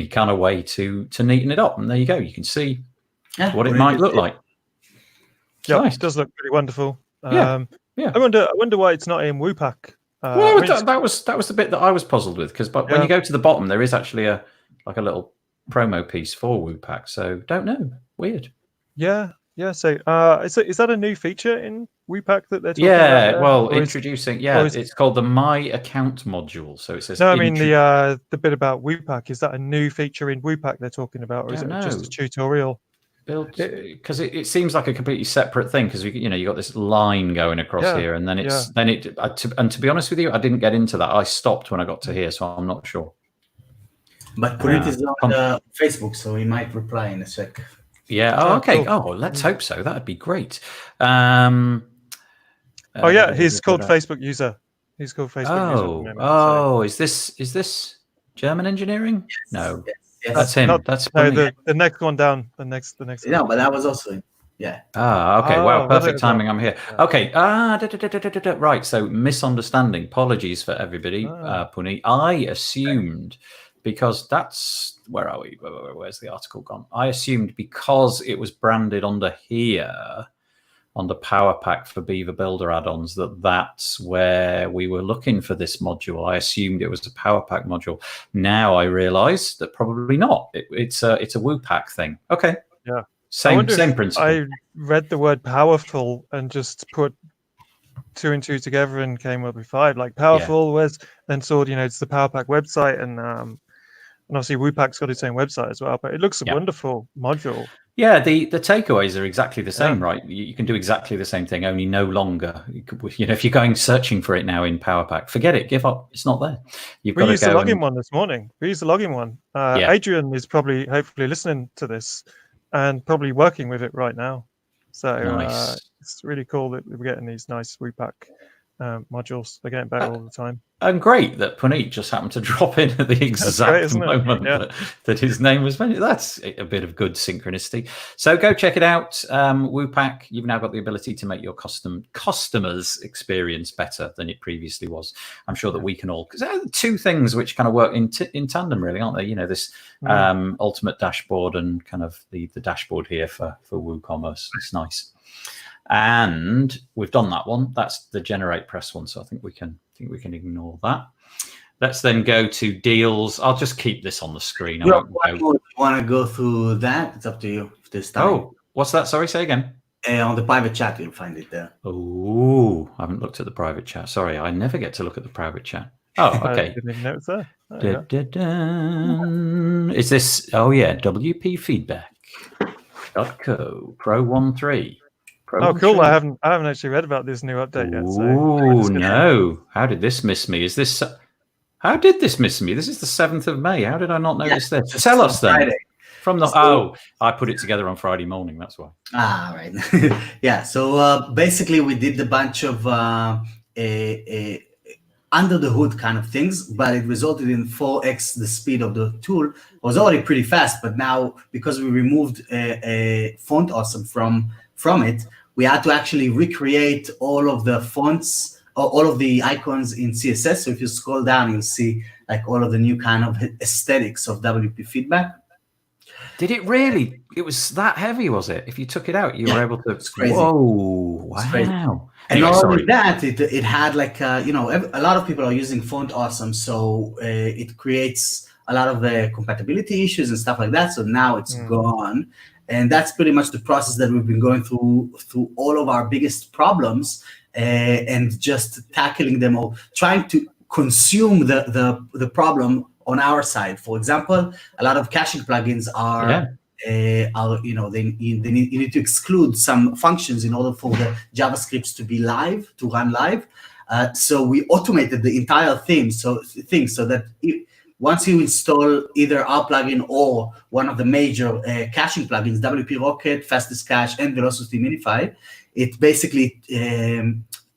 kind of way to neaten it up. And there you go. You can see what it might look like. Yeah, nice. It does look pretty wonderful. Yeah. I wonder why it's not in Woopack. Well, that was the bit that I was puzzled with, because when you go to the bottom, there is actually a little promo piece for Woopack. So don't know. Weird. Yeah. So is that a new feature in Woopack that they're talking about? Yeah, well, introducing. It's called the My Account module. So it says. No, I mean the bit about Woopack. Is that a new feature in Woopack they're talking about, or is it just a tutorial? Because it seems like a completely separate thing. Because you got this line going across here, and then to be honest with you, I didn't get into that. I stopped when I got to here, so I'm not sure. But Puneet is on Facebook, so he might reply in a sec. Yeah. Oh, okay. Cool. Oh, let's hope so. That'd be great. He's called Facebook user. He's called Facebook user. Oh, is this German engineering? Yes, no, yes. That's him. The next one down. The next. No, but that was also yeah. Okay. Wow. Perfect timing. I'm here. Okay. Right. So misunderstanding. Apologies for everybody. Puneet. I assumed. Because that's, where are we? Where's the article gone? I assumed because it was branded under here, under PowerPack for Beaver Builder add-ons, that's where we were looking for this module. I assumed it was a PowerPack module. Now I realise that probably not. It's a Woopack thing. Okay. Yeah. Same principle. I read the word powerful and just put 2 and 2 together and came up with 5. Like powerful was then saw it's the PowerPack website, and obviously Woopack's got its own website as well, but it looks a wonderful module. Yeah, the takeaways are exactly the same, right? You can do exactly the same thing, only no longer. If you're going searching for it now in PowerPack, forget it, give up. It's not there. We used the login one this morning. Adrian is hopefully listening to this and probably working with it right now. So nice. It's really cool that we're getting these nice Woopack modules. They're getting better all the time. And great that Puneet just happened to drop in at the exact moment that his name was mentioned. That's a bit of good synchronicity. So go check it out. Woopack, you've now got the ability to make your customers' experience better than it previously was. I'm sure that we can all, because there are 2 things which kind of work in tandem, really, aren't they? This ultimate dashboard and kind of the dashboard here for WooCommerce. It's nice. And we've done that one. That's the generate press one. So I think we can ignore that. Let's then go to deals. I'll just keep this on the screen. You want to go through that? It's up to you this time. Oh, what's that? Sorry, say again. On the private chat, you'll find it there. Oh, I haven't looked at the private chat. Sorry, I never get to look at the private chat. Oh, okay. I didn't even know it's there. Is this? Oh, yeah. WP feedback.co Pro 13. Cool! I haven't actually read about this new update yet. Oh no! How did this miss me? How did this miss me? This is the 7th of May. How did I not notice this? Tell us then. From the I put it together on Friday morning. That's why. Ah, right. Yeah. So basically, we did a bunch of under the hood kind of things, but it resulted in 4x the speed of the tool. It was already pretty fast, but now because we removed a Font Awesome from it, we had to actually recreate all of the fonts, all of the icons in CSS. So if you scroll down, you'll see like all of the new kind of aesthetics of WP Feedback. Did it really? It was that heavy, was it? If you took it out, you were able to. It's crazy. Whoa! Wow! And not only that, it had like a lot of people are using Font Awesome, so it creates a lot of the compatibility issues and stuff like that. So now it's gone, and that's pretty much the process that we've been going through all of our biggest problems, and just tackling them or trying to consume the problem on our side. For example, a lot of caching plugins are you need to exclude some functions in order for the JavaScripts to run live. So we automated the entire thing so that once you install either our plugin or one of the major caching plugins, WP Rocket, Fastest Cache, and Velocity Minify, it basically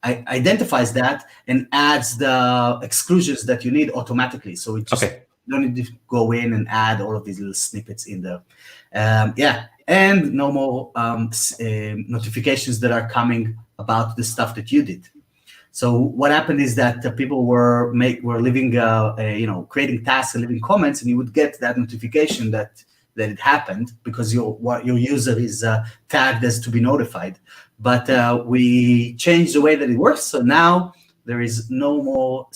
identifies that and adds the exclusions that you need automatically. So it just you don't need to go in and add all of these little snippets in there. And no more notifications that are coming about the stuff that you did. So what happened is that people were leaving, creating tasks and leaving comments, and you would get that notification that it happened because your user is tagged as to be notified. But we changed the way that it works, so now there is no more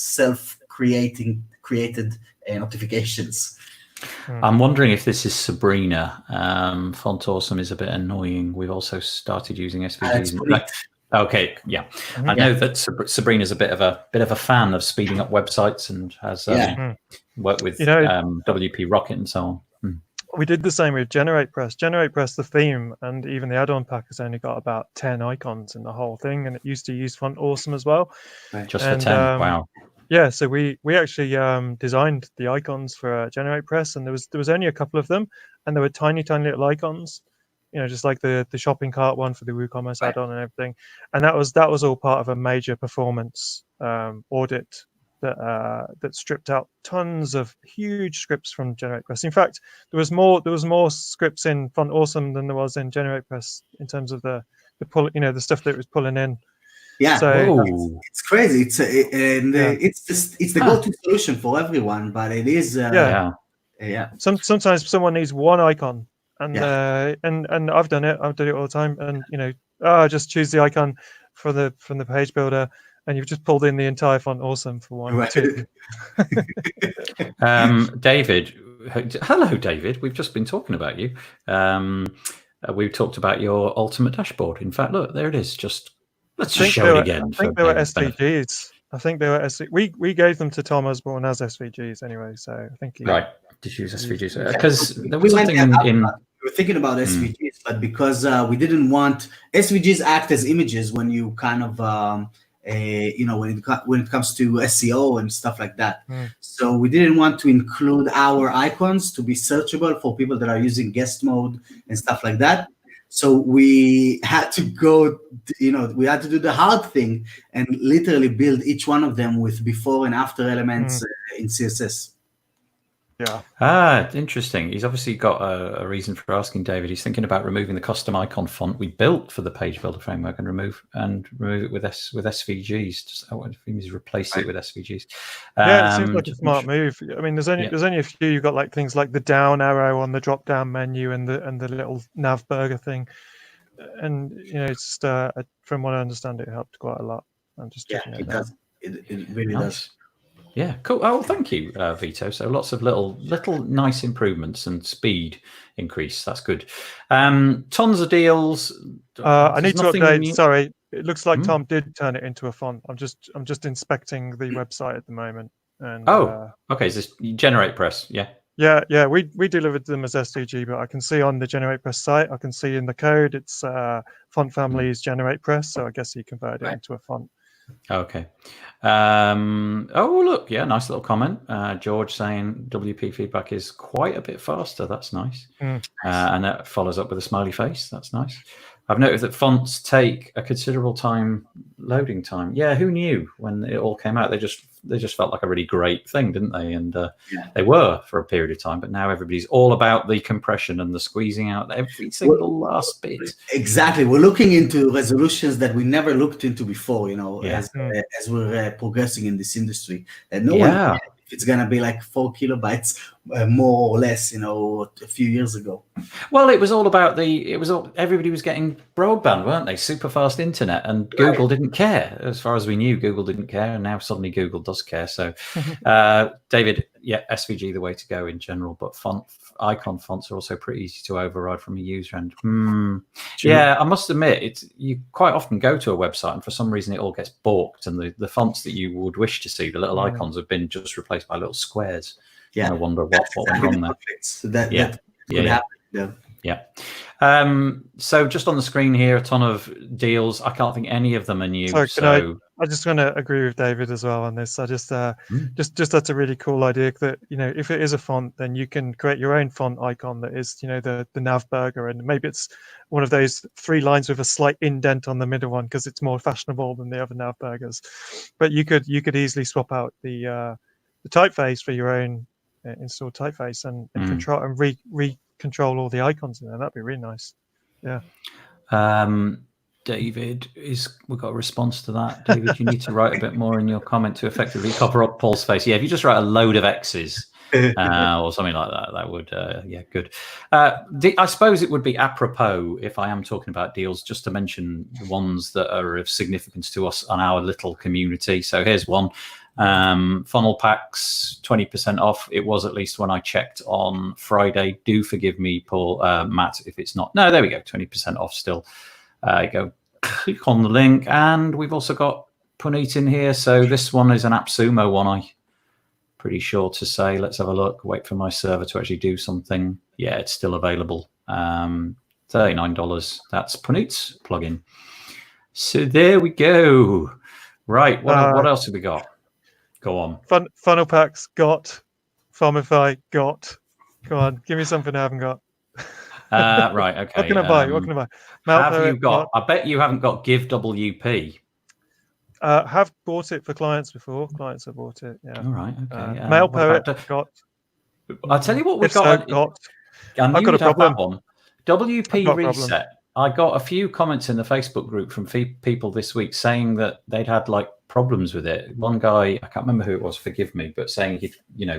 created notifications. I'm wondering if this is Sabrina. Font Awesome is a bit annoying. We've also started using SVGs. Okay, yeah. I know that Sabrina's a bit of a fan of speeding up websites and has worked with WP Rocket and so on. We did the same with GeneratePress. GeneratePress, the theme, and even the add-on pack has only got about 10 icons in the whole thing, and it used to use Font Awesome as well. Just for 10, wow. Yeah, so we actually designed the icons for GeneratePress, and there was only a couple of them, and there were tiny little icons, just like the shopping cart one for the WooCommerce add-on and everything. And that was all part of a major performance audit that stripped out tons of huge scripts from GeneratePress. In fact, there was more scripts in Font Awesome than there was in GeneratePress in terms of the pull, the stuff that it was pulling in. Yeah, so it's crazy. It's the go-to solution for everyone, but it is Sometimes someone needs one icon, and I've done it. I've done it all the time, and just choose the icon from the page builder, and you've just pulled in the entire Font Awesome for one. Right. David, hello, David. We've just been talking about you. We've talked about your ultimate dashboard. In fact, look, there it is. Let's show it again. I think they were SVGs. I think they were we gave them to Tom Osborne as SVGs anyway. So I think right. Did you use SVGs? Because there was something in. We were thinking about SVGs, but because we didn't want SVGs act as images when you kind of when it comes to SEO and stuff like that. So we didn't want to include our icons to be searchable for people that are using guest mode and stuff like that. So we had to do the hard thing and literally build each one of them with before and after elements in CSS. Yeah. Interesting. He's obviously got a reason for asking, David. He's thinking about removing the custom icon font we built for the page builder framework and remove it with SVGs. He's replace it with SVGs. Yeah, it seems like a smart move. I mean, there's only a few. You've got like things like the down arrow on the drop down menu and the little nav burger thing, and it's just from what I understand, it helped quite a lot. I'm just checking it does. It really does. Yeah, cool. Oh, thank you, Vito. So lots of little nice improvements and speed increase. That's good. Tons of deals. I need to update. Sorry, it looks like Tom did turn it into a font. I'm just inspecting the website at the moment. And okay. Is this GeneratePress? Yeah. Yeah. We delivered them as SVG, but I can see on the GeneratePress site, I can see in the code it's font family is GeneratePress. So I guess he converted it into a font. Okay. Oh, look, yeah, nice little comment. George saying WP feedback is quite a bit faster. That's nice. And that follows up with a smiley face. That's nice. I've noticed that fonts take a considerable loading time. Yeah, who knew when it all came out? They just felt like a really great thing, didn't they? And they were for a period of time. But now everybody's all about the compression and the squeezing out every single last bit. Exactly. We're looking into resolutions that we never looked into before, as we're progressing in this industry. And no one cared if it's going to be like 4 kilobytes more or less, a few years ago. Well, it was all about everybody was getting broadband, weren't they? Super fast internet, and Google didn't care. As far as we knew, Google didn't care, and now suddenly Google does care. So, David, SVG the way to go in general, but icon fonts are also pretty easy to override from a user end. Yeah, I must admit, you quite often go to a website, and for some reason it all gets balked, and the fonts that you would wish to see, the little icons, have been just replaced by little squares. Yeah, I wonder what went wrong there. So that could happen. Yeah. So just on the screen here, a ton of deals. I can't think any of them are new. Sorry, I just want to agree with David as well on this. I just that's a really cool idea that, if it is a font, then you can create your own font icon that is, the nav burger, and maybe it's one of those 3 lines with a slight indent on the middle one because it's more fashionable than the other nav burgers. But you could easily swap out the typeface for your own installed typeface and control and control all the icons in there. That'd be really nice. Yeah. David, we've got a response to that. David, you need to write a bit more in your comment to effectively cover up Paul's face. Yeah, if you just write a load of X's or something like that, that would, good. I suppose it would be apropos, if I am talking about deals, just to mention the ones that are of significance to us on our little community. So here's one. Funnel packs 20% off. It was, at least when I checked on Friday. Do forgive me, Paul, Matt, if it's not. No, there we go, 20% off still. Go click on the link, and we've also got Puneet in here. So this one is an AppSumo one, I'm pretty sure to say. Let's have a look. Wait for my server to actually do something. Yeah, it's still available. $39. That's Puneet's plugin. So there we go. Right, what else have we got? Go on. Funnel packs got. Farmify got. Go on, give me something I haven't got. Right, okay. What can I buy? What can I buy? Have you got? I bet you haven't got Give WP. Have bought it for clients before. Clients have bought it. Yeah. All right. Okay. MailPoet got. I'll tell you what we've got. I've got a problem. That one. WP Reset. I got a few comments in the Facebook group from people this week saying that they'd had problems with it. One guy, I can't remember who it was, forgive me, but saying he'd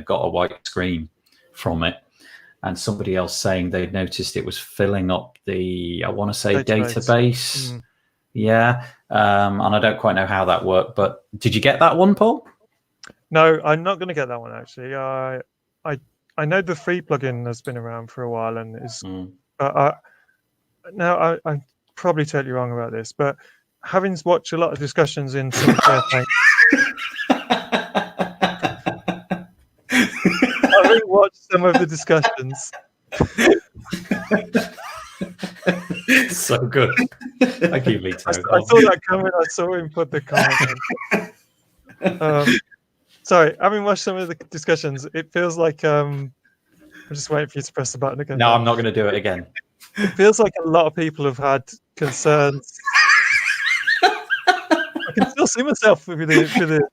got a white screen from it, and somebody else saying they'd noticed it was filling up the, I want to say, database. Yeah, and I don't quite know how that worked, but did you get that one, Paul? No, I'm not going to get that one actually. I know the free plugin has been around for a while and is. Now, I'm probably totally wrong about this, but having watched a lot of discussions in some having watched some of the discussions. So good. Thank you, Vito. I saw that comment. I saw him put the comment in. Sorry, having watched some of the discussions, it feels like I'm just waiting for you to press the button again. No, I'm not going to do it again. It feels like a lot of people have had concerns. I can still see myself with the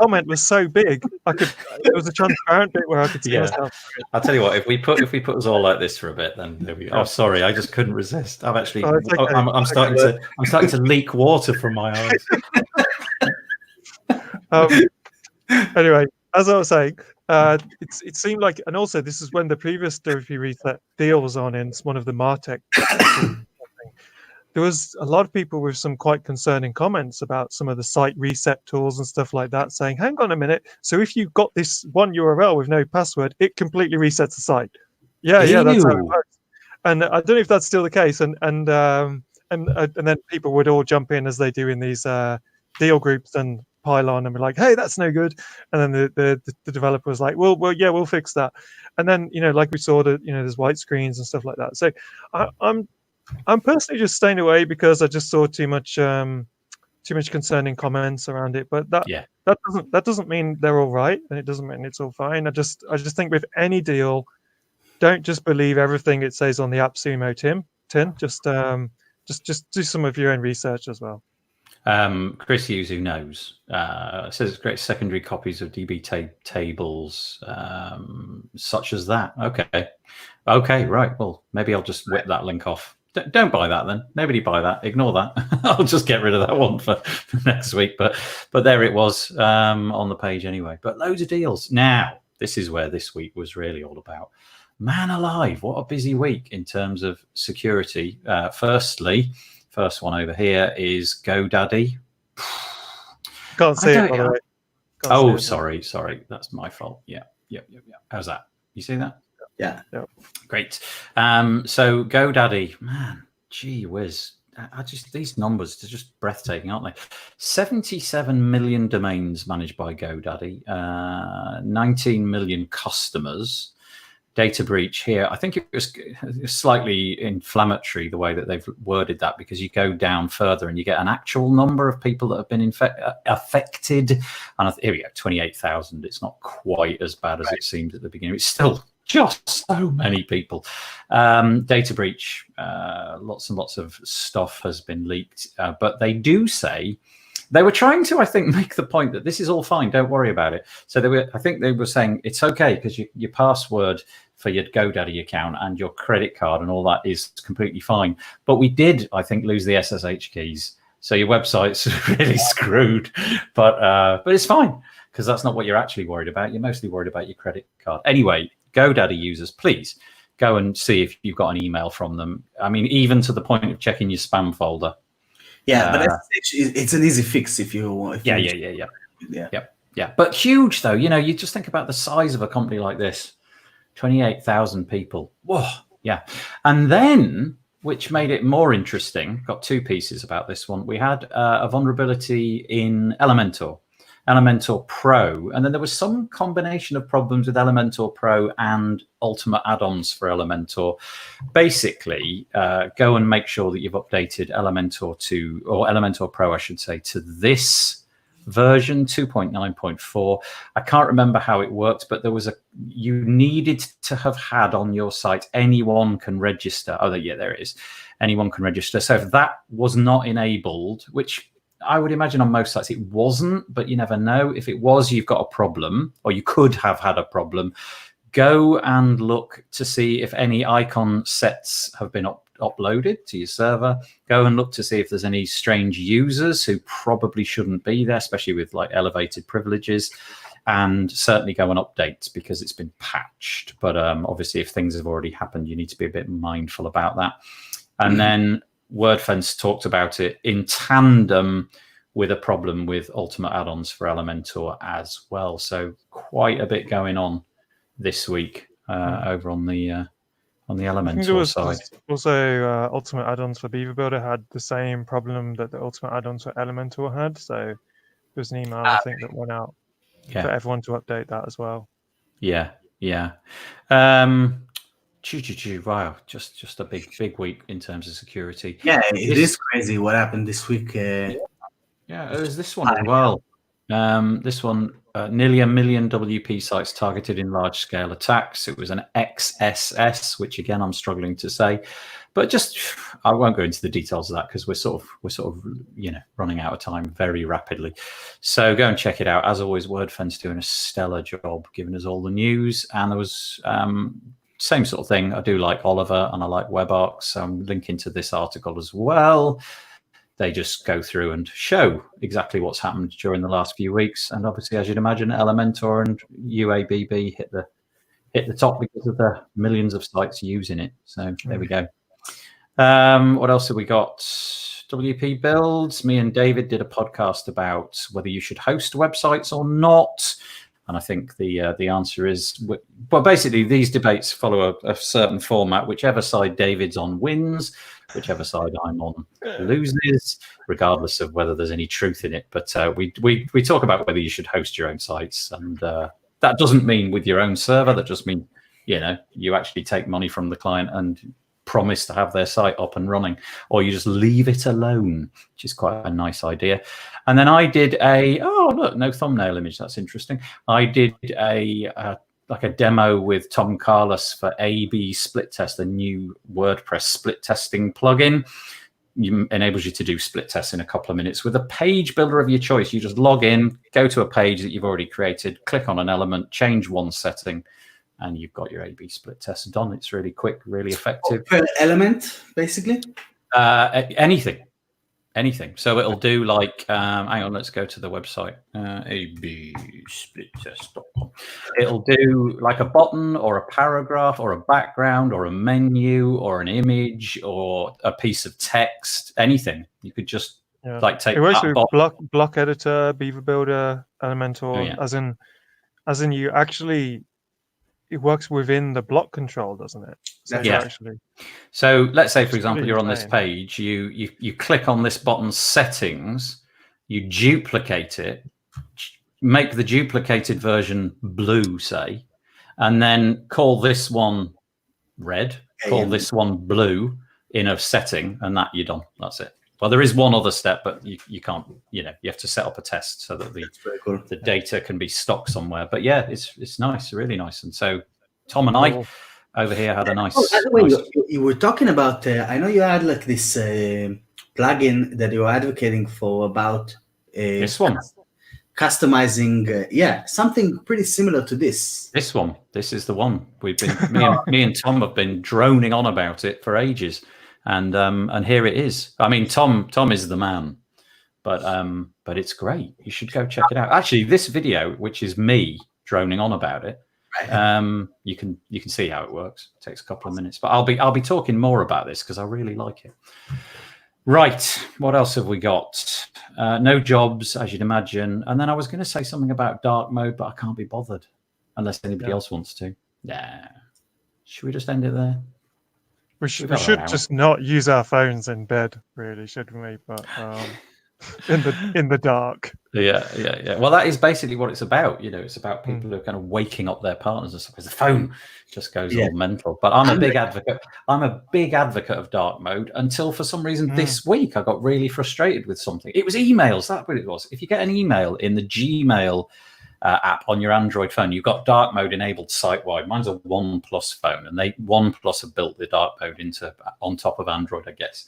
comment was so big. It was a transparent bit where I could see myself. I'll tell you what, if we put us all like this for a bit, then there we go. Oh, sorry, I just couldn't resist. I've actually, I'm starting to leak water from my eyes. Anyway, as I was saying, it seemed like, and also this is when the previous WP Reset deal was on in one of the Martech. There was a lot of people with some quite concerning comments about some of the site reset tools and stuff like that, saying, hang on a minute, so if you've got this one URL with no password, it completely resets the site. Yeah, that's how it works. And I don't know if that's still the case. And then people would all jump in as they do in these deal groups and pile on and be like, hey, that's no good. And then the developer was like, well, yeah, we'll fix that. And then, like we saw that, there's white screens and stuff like that. So I'm personally just staying away because I just saw too much too much concerning comments around it. But that Yeah. that doesn't mean they're all right, and it doesn't mean it's all fine. I just think with any deal, don't just believe everything it says on the AppSumo tin. Just do some of your own research as well. Chris Hughes, who knows, says great secondary copies of DB tables, such as that. Okay, right. Well, maybe I'll just whip that link off. Don't buy that then. Nobody buy that. Ignore that. I'll just get rid of that one for next week. But there it was on the page anyway. But loads of deals. Now, this is where this week was really all about. Man alive, what a busy week in terms of security. Firstly, first one over here is GoDaddy. Can't see it, by the way. Oh, sorry. That's my fault. Yeah. How's that? You see that? Yeah. Great. So GoDaddy, man, gee whiz. These numbers, they're just breathtaking, aren't they? 77 million domains managed by GoDaddy, 19 million customers. Data breach here. I think it was slightly inflammatory the way that they've worded that, because you go down further and you get an actual number of people that have been affected. And here we go, 28,000. It's not quite as bad as it seemed at the beginning. It's still just so many people. Data breach. Lots and lots of stuff has been leaked. But they do say, they were trying to, I think, make the point that this is all fine. Don't worry about it. So I think they were saying it's okay because your password for your GoDaddy account and your credit card and all that is completely fine. But we did, I think, lose the SSH keys. So your website's really screwed. But it's fine because that's not what you're actually worried about. You're mostly worried about your credit card. Anyway, GoDaddy users, please go and see if you've got an email from them. I mean, even to the point of checking your spam folder. Yeah, but it's an easy fix if you want. Yeah. But huge though, you just think about the size of a company like this, 28,000 people. Whoa, yeah. And then, which made it more interesting, got two pieces about this one. We had a vulnerability in Elementor Pro, and then there was some combination of problems with Elementor Pro and Ultimate add-ons for Elementor. Basically, go and make sure that you've updated Elementor Pro, I should say, to this version 2.9.4. I can't remember how it worked, but you needed to have had on your site anyone can register. Oh, yeah, there it is. Anyone can register. So if that was not enabled, which I would imagine on most sites it wasn't, but you never know. If it was, you've got a problem, or you could have had a problem. Go and look to see if any icon sets have been uploaded to your server. Go and look to see if there's any strange users who probably shouldn't be there, especially with like elevated privileges. And certainly go and update because it's been patched. But obviously, if things have already happened, you need to be a bit mindful about that. And then WordFence talked about it in tandem with a problem with Ultimate add-ons for Elementor as well. So quite a bit going on this week over on the Elementor side. Also, Ultimate add-ons for Beaver Builder had the same problem that the Ultimate add-ons for Elementor had. So there's an email I think that went out for everyone to update that as well. Yeah. Wow, just a big week in terms of security. Yeah, it is crazy what happened this week. Yeah, it was this one as well. This one, nearly 1 million WP sites targeted in large-scale attacks. It was an XSS, which again I'm struggling to say, but I won't go into the details of that because we're sort of running out of time very rapidly. So go and check it out. As always, WordFence doing a stellar job giving us all the news, and there was. Same sort of thing. I do like Oliver and I like WebArcs. So I'm linking to this article as well. They just go through and show exactly what's happened during the last few weeks. And obviously, as you'd imagine, Elementor and UABB hit the top because of the millions of sites using it. So there we go. What else have we got? WP Builds. Me and David did a podcast about whether you should host websites or not. And I think the answer is, well, basically these debates follow a certain format. Whichever side David's on wins, whichever side I'm on loses, regardless of whether there's any truth in it. But we talk about whether you should host your own sites, and that doesn't mean with your own server. That just means you actually take money from the client and promise to have their site up and running, or you just leave it alone, which is quite a nice idea. And then I did look, no thumbnail image. That's interesting. I did a demo with Tom Carlos for A/B Split Test, a new WordPress split testing plugin. Enables you to do split tests in a couple of minutes with a page builder of your choice. You just log in, go to a page that you've already created, click on an element, change one setting, and you've got your A/B split test done. It's really quick, really effective. Per element, basically? Anything. So it'll do like, hang on, let's go to the website, absplittest.com. It'll do like a button or a paragraph or a background or a menu or an image or a piece of text, anything. You could just like take it works with block editor, Beaver Builder, Elementor, as in you actually, it works within the block control, doesn't it? So actually, so let's say, for example, you're on this page, you click on this button settings, you duplicate it, make the duplicated version blue, say, and then call this one red, call this one blue in a setting, and that you're done. That's it. Well, there is one other step, but you can't, you have to set up a test so that the data can be stocked somewhere. But yeah, it's nice, really nice. And so Tom and I over here had a nice... by the way, you were talking about, I know you had like this plugin that you're advocating for about... this one. Customizing, something pretty similar to this. This one. This is the one. We've been, me and Tom have been droning on about it for ages. And here it is. I mean, Tom is the man, but it's great. You should go check it out. Actually, this video, which is me droning on about it, you can see how it works. It takes a couple of minutes, but I'll be talking more about this because I really like it. Right, what else have we got? No jobs, as you'd imagine. And then I was going to say something about dark mode, but I can't be bothered unless anybody else wants to. Yeah. Should we just end it there? We should just not use our phones in bed, really, shouldn't we? But in the dark. Yeah. Well, that is basically what it's about. It's about people who are kind of waking up their partners and stuff. Because the phone just goes all mental. But I'm a big advocate. I'm a big advocate of dark mode until, for some reason, this week I got really frustrated with something. It was emails. That's what it was. If you get an email in the Gmail app on your Android phone, you've got dark mode enabled site-wide. Mine's a OnePlus phone, and OnePlus have built the dark mode on top of Android, I guess.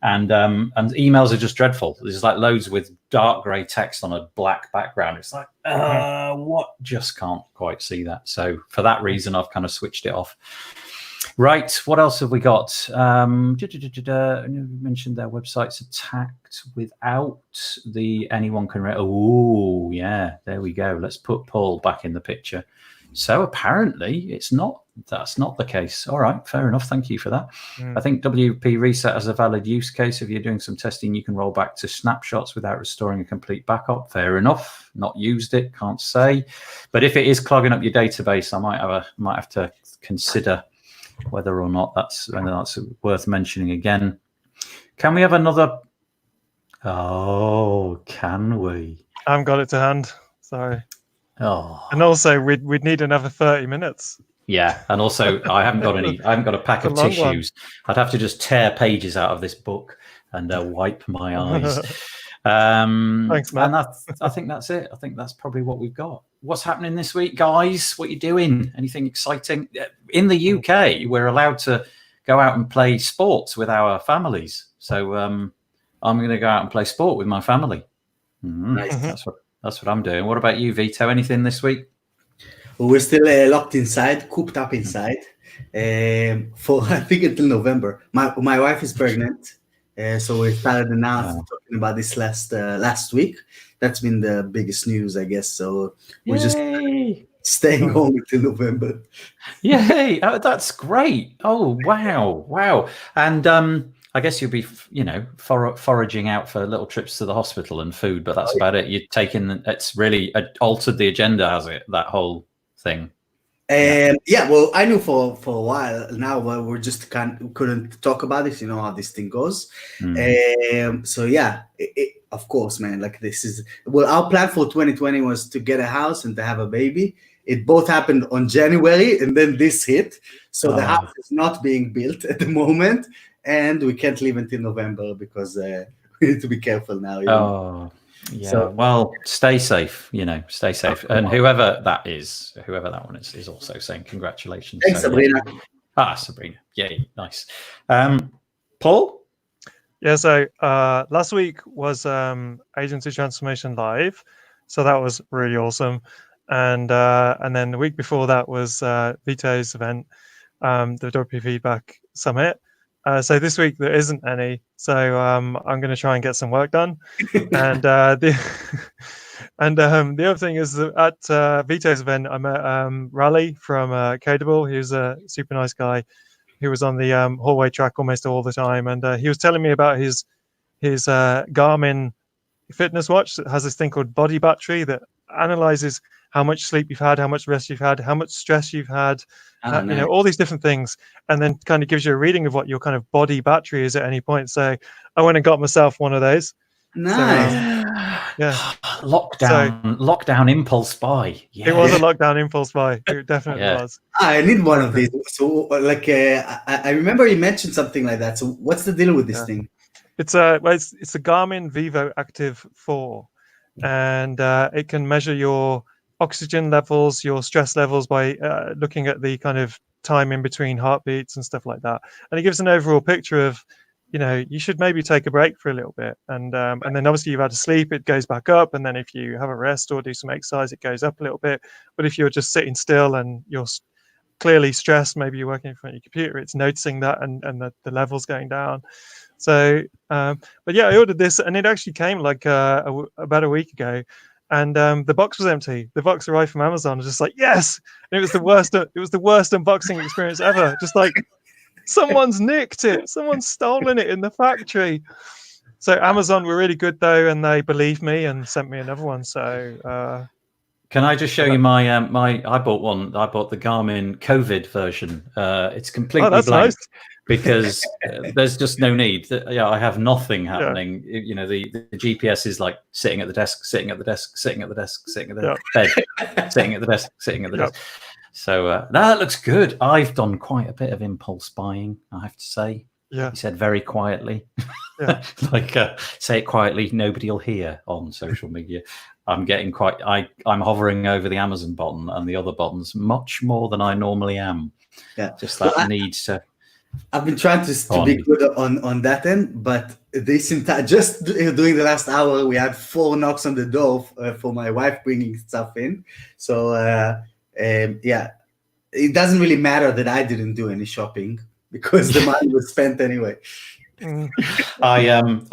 And emails are just dreadful. There's like loads with dark grey text on a black background. It's like, what? Just can't quite see that. So for that reason, I've kind of switched it off. Right, what else have we got? You mentioned their website's attacked without the anyone can read. Oh, yeah, there we go. Let's put Paul back in the picture. So apparently that's not the case. All right, fair enough. Thank you for that. I think WP Reset has a valid use case. If you're doing some testing, you can roll back to snapshots without restoring a complete backup. Fair enough. Not used it, can't say. But if it is clogging up your database, I might have to consider whether or not that's worth mentioning again. Can we have another? Oh, can we? I haven't got it to hand. Sorry. Oh. And also, we'd need another 30 minutes. Yeah, and also I haven't got a pack of tissues. I'd have to just tear pages out of this book and wipe my eyes. Thanks, Matt. And I think that's it. I think that's probably what we've got. What's happening this week, guys? What are you doing? Anything exciting? In the UK, we're allowed to go out and play sports with our families. So I'm going to go out and play sport with my family. Nice. That's what I'm doing. What about you, Vito? Anything this week? Well, we're still locked inside, cooped up inside for I think until November. My wife is pregnant. So we started talking about this last week. That's been the biggest news, I guess. So we're just staying home until November. Yay! Oh, that's great. Oh, wow. And I guess you'll be, foraging out for little trips to the hospital and food, but that's about it. It's really altered the agenda, has it? That whole thing. Well, I knew for a while now, but we're just couldn't talk about it. You know how this thing goes. So yeah, of course, man. Like this is our plan for 2020 was to get a house and to have a baby, it both happened on January, and then this hit. So the Oh. house is not being built at the moment, and we can't leave until November because we need to be careful now. Oh, yeah. So- Well, stay safe. Stay safe. And whoever that one is also saying congratulations. Thanks, Sabrina. Sabrina. Yay, nice. Paul? Yeah, so last week was Agency Transformation Live, so that was really awesome, and then the week before that was Vito's event, the WP Feedback Summit. So this week there isn't any, so I'm going to try and get some work done. And the other thing is that at Vito's event, I met Raleigh from Codeable. He was a super nice guy. He was on the hallway track almost all the time, and he was telling me about his Garmin fitness watch that has this thing called body battery that analyzes how much sleep you've had, how much rest you've had, how much stress you've had, Nice. all these different things, and then kind of gives you a reading of what your kind of body battery is at any point. So I went and got myself one of those. Nice. Yeah. Lockdown impulse buy. Yeah. It was a lockdown impulse buy. It definitely was. I need one of these. So, like, I remember you mentioned something like that. So, what's the deal with this thing? It's a Garmin Vivo Active 4, and it can measure your oxygen levels, your stress levels by looking at the kind of time in between heartbeats and stuff like that. And it gives an overall picture of, you should maybe take a break for a little bit, and then obviously you've had to sleep, it goes back up, and then if you have a rest or do some exercise, it goes up a little bit. But if you're just sitting still and you're clearly stressed, maybe you're working in front of your computer, it's noticing that and the levels going down. So, but yeah, I ordered this, and it actually came like about a week ago, and the box was empty. The box arrived from Amazon. I was just like, yes! And it was the worst. It was the worst unboxing experience ever. Just like, someone's nicked it. Someone's stolen it in the factory. So Amazon were really good though, and they believed me and sent me another one. So can I just show you my I bought one. I bought the Garmin COVID version. It's completely blank. Nice. Because there's just no need. I have nothing happening. Yeah. The GPS is like sitting at the desk, sitting at the desk, sitting at the desk, sitting at the bed, sitting at the desk, sitting at the desk. So that looks good. I've done quite a bit of impulse buying, I have to say. Yeah. He said very quietly. Yeah. Like say it quietly, nobody will hear on social media. I'm getting I'm hovering over the Amazon button and the other buttons much more than I normally am. Yeah. Just that need to. I've been trying to be good on that end, but just during the last hour, we had 4 knocks on the door for my wife bringing stuff in. So it doesn't really matter that I didn't do any shopping because the money was spent anyway. I'm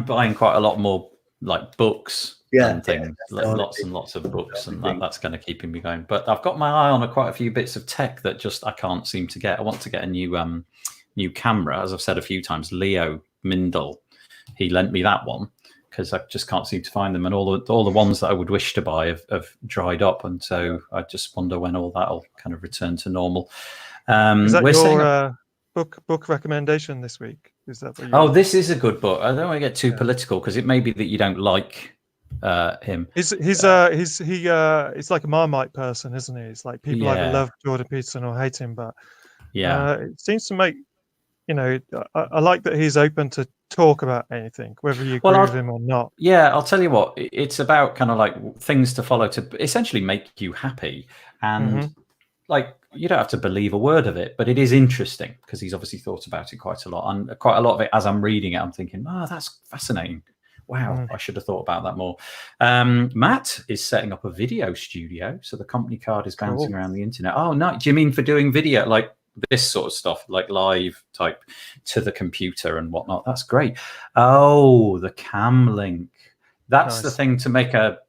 buying quite a lot more like books. And things, lots and lots of books, and that's kind of keeping me going. But I've got my eye on quite a few bits of tech that just I can't seem to get. I want to get a new camera, as I've said a few times. Leo Mindel, he lent me that one because I just can't seem to find them, and all the ones that I would wish to buy have dried up, and so I just wonder when all that'll kind of return to normal. Is that your book recommendation this week? Is that what this is a good book. I don't want to get too political because it may be that you don't like him. He's like a Marmite person, isn't he? It's like people either love Jordan Peterson or hate him, but it seems to make I like that he's open to talk about anything, whether you agree with him or not. I'll tell you what, it's about kind of like things to follow to essentially make you happy, and like you don't have to believe a word of it, but it is interesting because he's obviously thought about it quite a lot, and quite a lot of it as I'm reading it I'm thinking, that's fascinating. Wow, I should have thought about that more. Matt is setting up a video studio, so the company card is bouncing around the internet. Oh, no, do you mean for doing video, like this sort of stuff, like live type to the computer and whatnot? That's great. Oh, the cam link. That's the thing to make a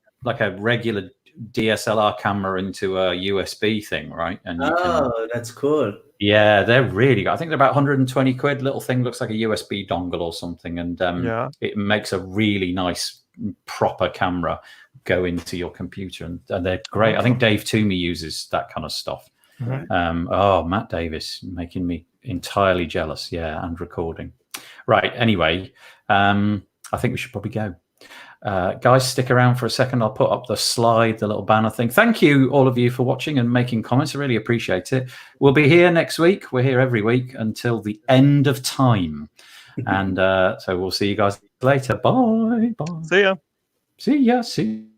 regular DSLR camera into a USB thing, right? And that's cool. Yeah, they're really good. I think they're about 120 quid. Little thing looks like a USB dongle or something, and it makes a really nice proper camera go into your computer, and they're great. I think Dave Toomey uses that kind of stuff. Matt Davis making me entirely jealous. Yeah, and recording. Right. Anyway, I think we should probably go. Guys, stick around for a second. I'll put up the slide, the little banner thing. Thank you, all of you, for watching and making comments. I really appreciate it. We'll be here next week. We're here every week until the end of time. And so we'll see you guys later. Bye. Bye. See ya. See ya. See ya.